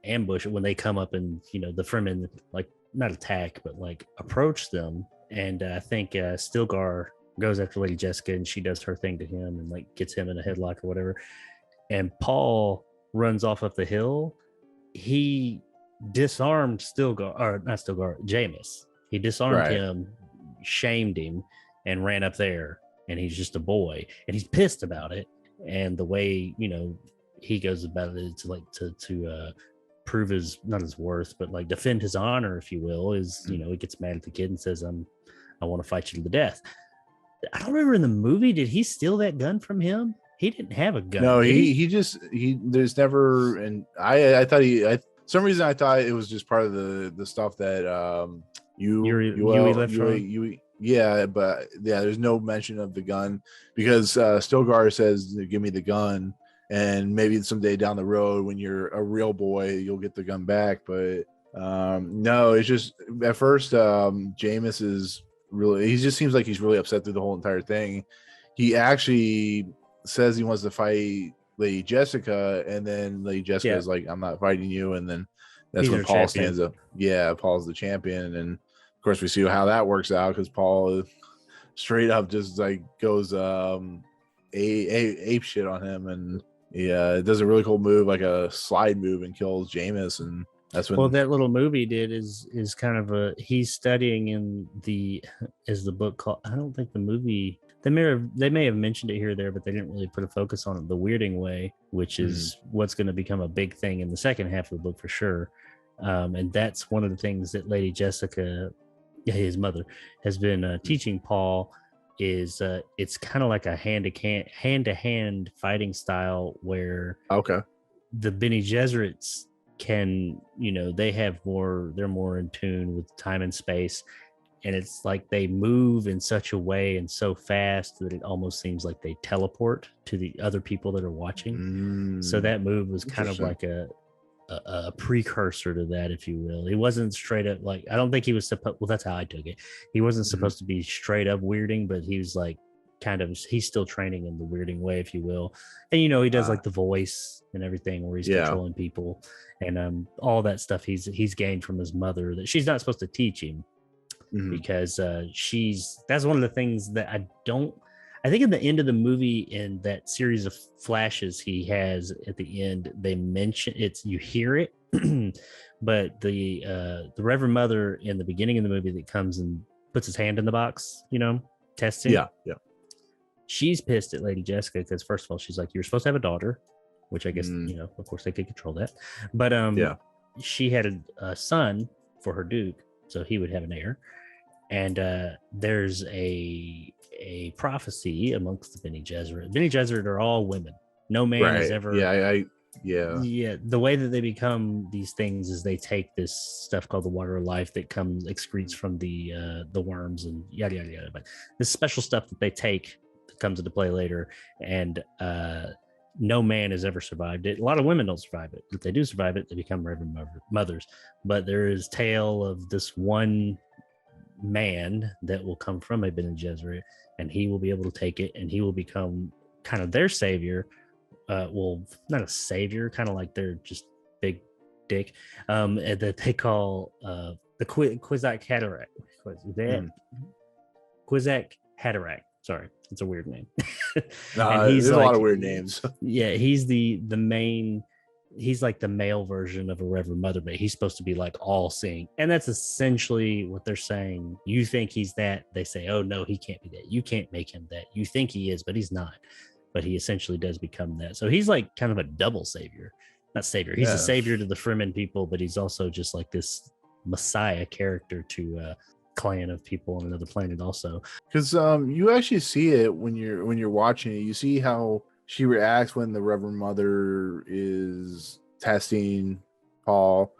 ambush, when they come up and the Fremen like not attack but like approach them, and I think Stilgar goes after Lady Jessica and she does her thing to him and like gets him in a headlock or whatever, and Paul runs off the hill. He disarmed Jameis. He disarmed Right. him, shamed him, and ran up there. And he's just a boy, and he's pissed about it. And the way he goes about it is to prove his not his worth, but like defend his honor, if you will. Is he gets mad at the kid and says, I want to fight you to the death. I don't remember in the movie, did he steal that gun from him? He didn't have a gun. No, he there's never, and I thought some reason I thought it was just part of the stuff that Yui left from. Yeah, but yeah, there's no mention of the gun because Stilgar says, give me the gun, and maybe someday down the road when you're a real boy you'll get the gun back. But no, it's just at first Jameis is really, he just seems like he's really upset through the whole entire thing. He actually says he wants to fight Lady Jessica, and then Lady Jessica is like, I'm not fighting you, and then that's when Paul stands up. Yeah, Paul's the champion, and of course we see how that works out because Paul straight up just like goes ape shit on him, and it does a really cool move, like a slide move, and kills Jameis. And that's when that little movie did is kind of he's studying in the book called, I don't think the movie, they may have mentioned it here or there, but they didn't really put a focus on it, the Weirding Way, which is what's going to become a big thing in the second half of the book for sure. And that's one of the things that Lady Jessica, his mother, has been teaching Paul. Is it's kind of like a hand-to-hand fighting style where the Bene Gesserits can, they're more in tune with time and space, and it's like they move in such a way and so fast that it almost seems like they teleport to the other people that are watching. So that move was kind of like a precursor to that, if you will. He wasn't straight up like, I don't think he was supposed, well, that's how I took it. He wasn't supposed to be straight up weirding, but he was like he's still training in the weirding way, if you will. And he does like the voice and everything where he's controlling people and all that stuff he's gained from his mother that she's not supposed to teach him because that's one of the things that I think at the end of the movie, in that series of flashes he has at the end, they mention you hear it, but the Reverend Mother in the beginning of the movie that comes and puts his hand in the box, testing. Yeah. She's pissed at Lady Jessica because first of all, she's like, you're supposed to have a daughter, which I guess, of course they could control that. But she had a son for her Duke, so he would have an heir. And there's a prophecy amongst the Bene Gesserit. Bene Gesserit are all women. No man has ever. The way that they become these things is they take this stuff called the water of life that excretes from the worms and yada yada yada. But this special stuff that they take that comes into play later, and no man has ever survived it. A lot of women don't survive it. If they do survive it, they become Reverend Mothers. But there is tale of this one man that will come from a Bene Gesserit, and he will be able to take it, and he will become kind of their savior. Well, not a savior, kind of like they're just big dick. That they call the Kwisatz Haderach. Kwisatz Haderach. Sorry, it's a weird name. And he's a lot of weird names. Yeah, he's the main. He's like the male version of a Reverend Mother, but he's supposed to be like all seeing. And that's essentially what they're saying. You think he's that. They say, oh, no, he can't be that. You can't make him that. You think he is, but he's not. But he essentially does become that. So he's like kind of a double savior. Not savior. He's a savior to the Fremen people, but he's also just like this messiah character to a clan of people on another planet also. Because you actually see it when you're watching it. You see how she reacts when the Reverend Mother is testing Paul.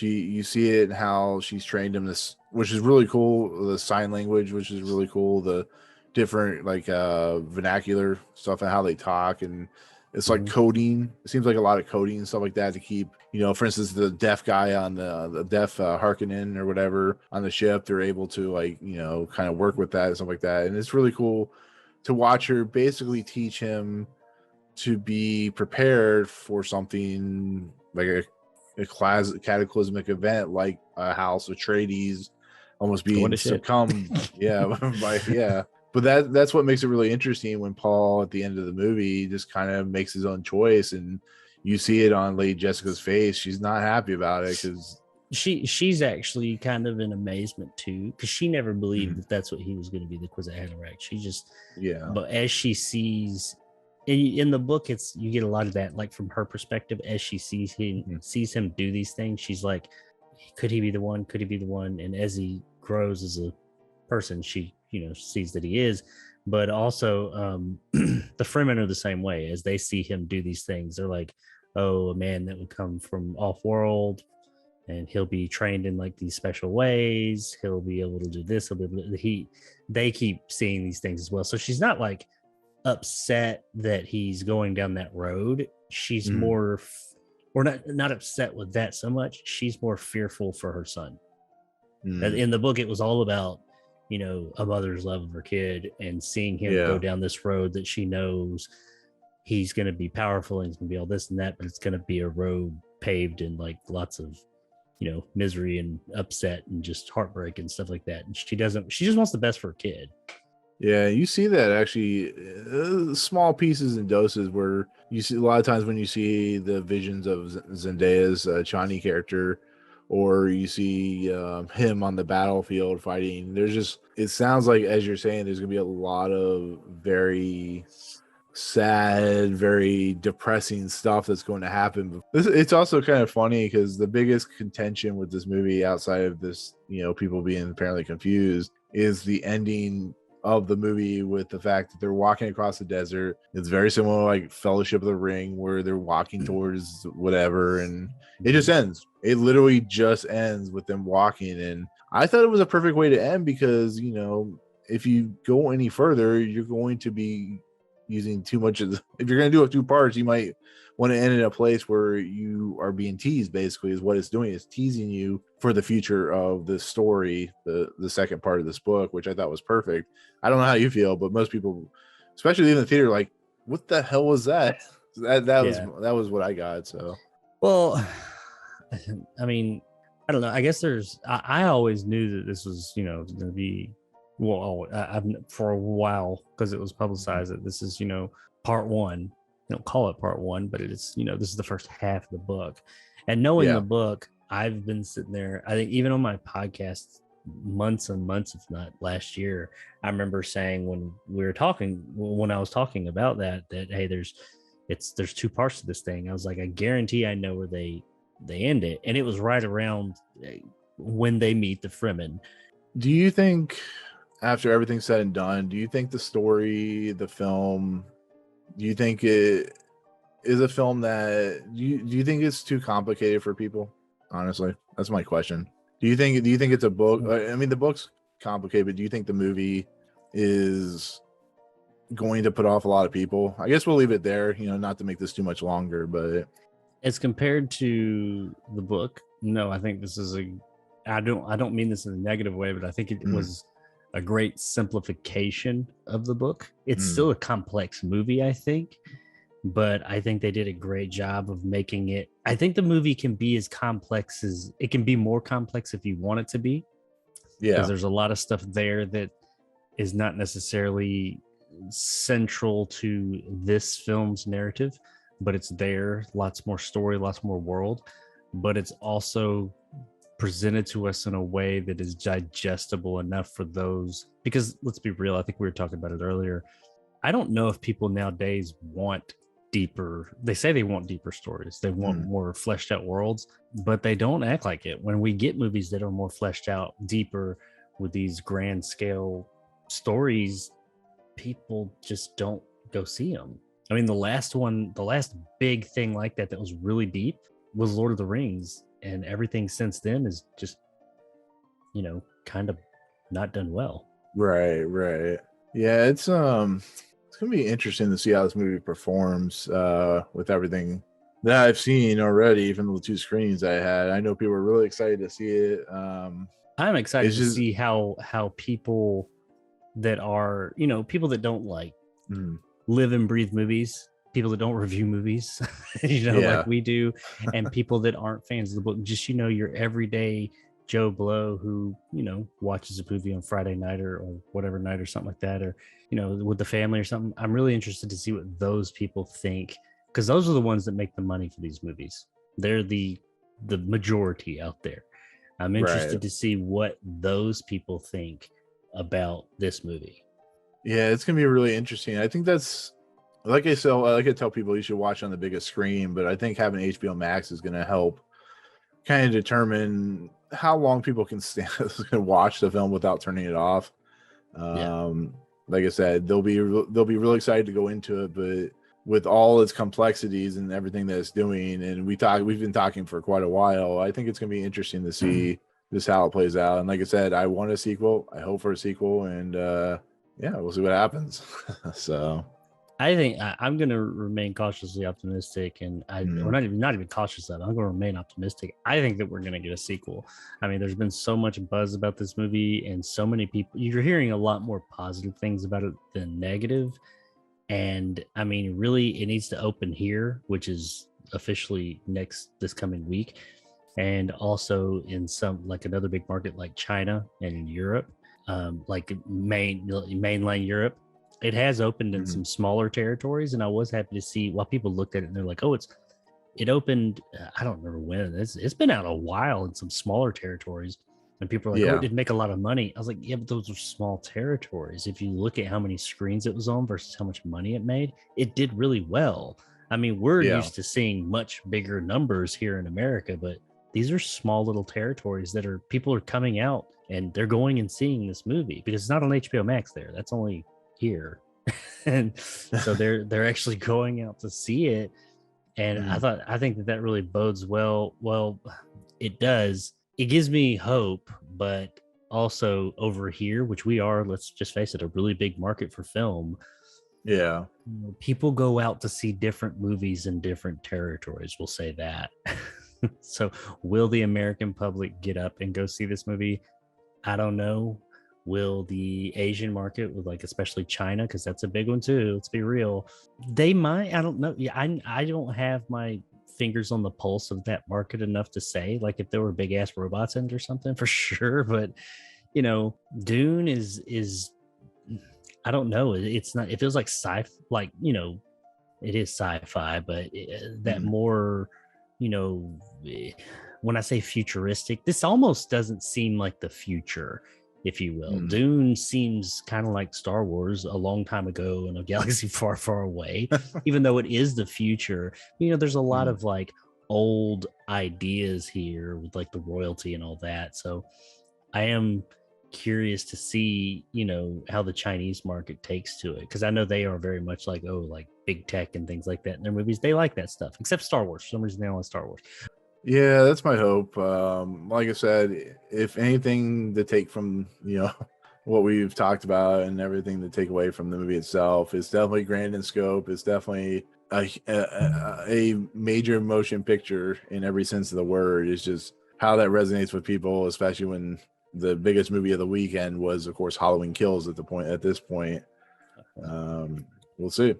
You see it in how she's trained him this, which is really cool. The sign language, which is really cool. The different vernacular stuff and how they talk, and it's like coding. It seems like a lot of coding and stuff like that to keep, for instance, the deaf guy on the deaf Harkonnen or whatever on the ship. They're able to kind of work with that and stuff like that, and it's really cool to watch her basically teach him to be prepared for something like a cataclysmic event, like a House Atreides almost being succumbed. But that's what makes it really interesting when Paul at the end of the movie just kind of makes his own choice, and you see it on Lady Jessica's face. She's not happy about it because she's actually kind of in amazement too, because she never believed that that's what he was going to be, the Kwisatz Haderach. She just, but as she sees in the book, it's, you get a lot of that, like from her perspective, as she sees him do these things, she's like, could he be the one? Could he be the one? And as he grows as a person, she, sees that he is. But also, the Fremen are the same way. As they see him do these things, they're like, oh, a man that would come from off-world, and he'll be trained in like these special ways. He'll be able to do this. They keep seeing these things as well. So she's not like upset that he's going down that road. She's more, or not upset with that so much. She's more fearful for her son. In the book, it was all about, a mother's love of her kid and seeing him go down this road that she knows he's going to be powerful and he's going to be all this and that, but it's going to be a road paved in like lots of, misery and upset and just heartbreak and stuff like that. And she just wants the best for her kid. Yeah, you see that actually, small pieces and doses where you see a lot of times when you see the visions of Zendaya's Chani character, or you see him on the battlefield fighting. It sounds like, as you're saying, there's going to be a lot of very sad, very depressing stuff that's going to happen. It's also kind of funny because the biggest contention with this movie, outside of this, people being apparently confused, is the ending of the movie, with the fact that they're walking across the desert. It's very similar like Fellowship of the Ring, where they're walking towards whatever, and it just ends. It literally just ends with them walking. And I thought it was a perfect way to end, because if you go any further, you're going to be using too much of if you're going to do it 2 parts, you might want to end in a place where you are being teased. Basically is what it's doing, is teasing you for the future of the story, the second part of this book, which I thought was perfect. I don't know how you feel, but most people, especially in the theater, like, what the hell was that? That was what I got. So, well, I mean, I don't know. I guess I always knew that this was, going to be, I've for a while, because it was publicized that this is, part 1. They don't call it part 1, but it is, this is the first half of the book. And knowing the book, I've been sitting there, I think even on my podcast months and months, if not last year, I remember saying when I was talking about that hey, there's 2 parts to this thing. I was like, I guarantee I know where they end it. And it was right around when they meet the Fremen. Do you think, after everything's said and done, do you think the story, the film, do you think it is a film that do you think it's too complicated for people? Honestly, that's my question. Do you think it's a book? I mean, the book's complicated, but do you think the movie is going to put off a lot of people? I guess we'll leave it there, not to make this too much longer, but as compared to the book, no, I think this is I don't mean this in a negative way, but I think it was a great simplification of the book. It's still a complex movie, I think, but I think they did a great job of making it. I think the movie can be as complex as it can be, more complex if you want it to be. Yeah. Because there's a lot of stuff there that is not necessarily central to this film's narrative, but it's there. Lots more story, lots more world, but it's also presented to us in a way that is digestible enough for those, because let's be real, I think we were talking about it earlier. I don't know if people nowadays want deeper, they say they want deeper stories, they want more fleshed out worlds, but they don't act like it. When we get movies that are more fleshed out, deeper, with these grand scale stories, people just don't go see them. I mean, the last big thing like that was really deep was Lord of the Rings, and everything since then is just, kind of not done well. Right. Yeah, it's gonna be interesting to see how this movie performs with everything that I've seen already, even the 2 screenings I had. I know people are really excited to see it. I'm excited to see how people that are, people that don't like live and breathe movies, people that don't review movies, like we do, and people that aren't fans of the book, just, your everyday Joe Blow who, watches a movie on Friday night or whatever night or something like that, or, with the family or something. I'm really interested to see what those people think because those are the ones that make the money for these movies. They're the majority out there. I'm interested Right. to see what those people think about this movie. Yeah, it's gonna be really interesting. I think that's like I said, like I tell people you should watch on the biggest screen, but I think having HBO Max is gonna help kind of determine how long people can stand can watch the film without turning it off. Yeah. Like I said, they'll be really excited to go into it, but with all its complexities and everything that it's doing, and we've been talking for quite a while, I think it's gonna be interesting to see just how it plays out. And like I said, I want a sequel. I hope for a sequel, and yeah, we'll see what happens. So I think I'm going to remain cautiously optimistic, and or not even cautious. I'm going to remain optimistic. I think that we're going to get a sequel. I mean, there's been so much buzz about this movie, and so many people. You're hearing a lot more positive things about it than negative. And I mean, really, it needs to open here, which is officially this coming week, and also in some like another big market like China and in Europe, like mainland Europe. It has opened in some smaller territories, and I was happy to see while people looked at it and they're like, "Oh, it opened." I don't remember when. It's been out a while in some smaller territories, and people are like, "Oh, it didn't make a lot of money." I was like, "Yeah, but those are small territories. If you look at how many screens it was on versus how much money it made, it did really well." I mean, we're used to seeing much bigger numbers here in America, but these are small little territories that people are coming out and they're going and seeing this movie because it's not on HBO Max there. That's only here. And so they're actually going out to see it. And I think that really bodes well. Well, it does. It gives me hope, but also over here, which we are, let's just face it, a really big market for film. Yeah. People go out to see different movies in different territories. We'll say that. So will the American public get up and go see this movie? I don't know. Will the Asian market, with like especially China, because that's a big one too, let's be real, they might. I don't know. Yeah, I don't have my fingers on the pulse of that market enough to say, like, if there were big ass robots in it or something, for sure. But Dune is I don't know. It's not. It feels like like it is sci-fi, but that more, when I say futuristic, this almost doesn't seem like the future, if you will. Dune seems kind of like Star Wars a long time ago in a galaxy far, far away, even though it is the future. There's a lot of like old ideas here with like the royalty and all that. So I am curious to see, how the Chinese market takes to it, because I know they are very much like, like big tech and things like that in their movies. They like that stuff, except Star Wars. For some reason, they don't like Star Wars. Yeah, that's my hope. Like I said, if anything to take from what we've talked about and everything to take away from the movie itself, it's definitely grand in scope. It's definitely a major motion picture in every sense of the word. It's just how that resonates with people, especially when the biggest movie of the weekend was, of course, Halloween Kills at this point. We'll see.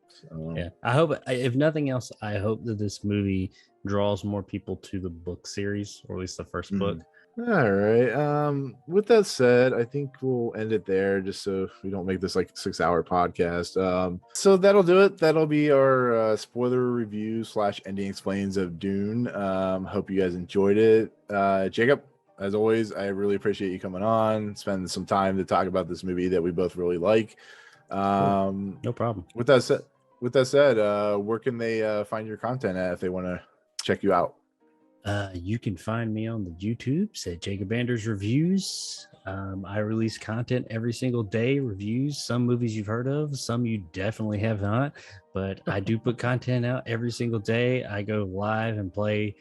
So. Yeah, I hope, if nothing else, I hope that this movie draws more people to the book series, or at least the first book. All right. With that said, I think we'll end it there, just so we don't make this like a 6-hour podcast. So that'll do it. That'll be our spoiler review / ending explains of Dune. Hope you guys enjoyed it. Jacob, as always, I really appreciate you coming on, spending some time to talk about this movie that we both really like. Cool. No problem. With that said, where can they find your content at if they want to check you out? You can find me on the YouTubes at Jacob Anders Reviews. I release content every single day, reviews, some movies you've heard of, some you definitely have not, but I do put content out every single day. I go live and play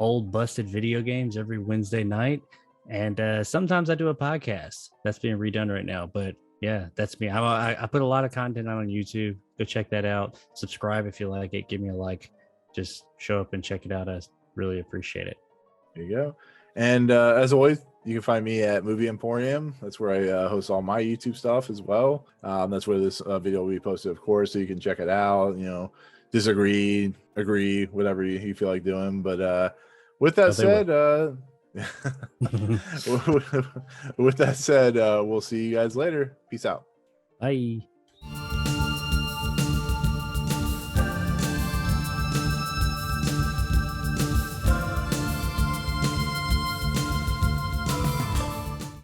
old busted video games every Wednesday night, and sometimes I do a podcast that's being redone right now. But yeah, that's me. I put a lot of content out on YouTube. Go check that out. Subscribe if you like it. Give me a like. Just show up and check it out. I really appreciate it. There you go. And as always, you can find me at Movie Emporium. That's where I host all my YouTube stuff as well. That's where this video will be posted, of course, so you can check it out. Disagree, agree, whatever you feel like doing. But with that said, with that said, we'll see you guys later. Peace out. Bye.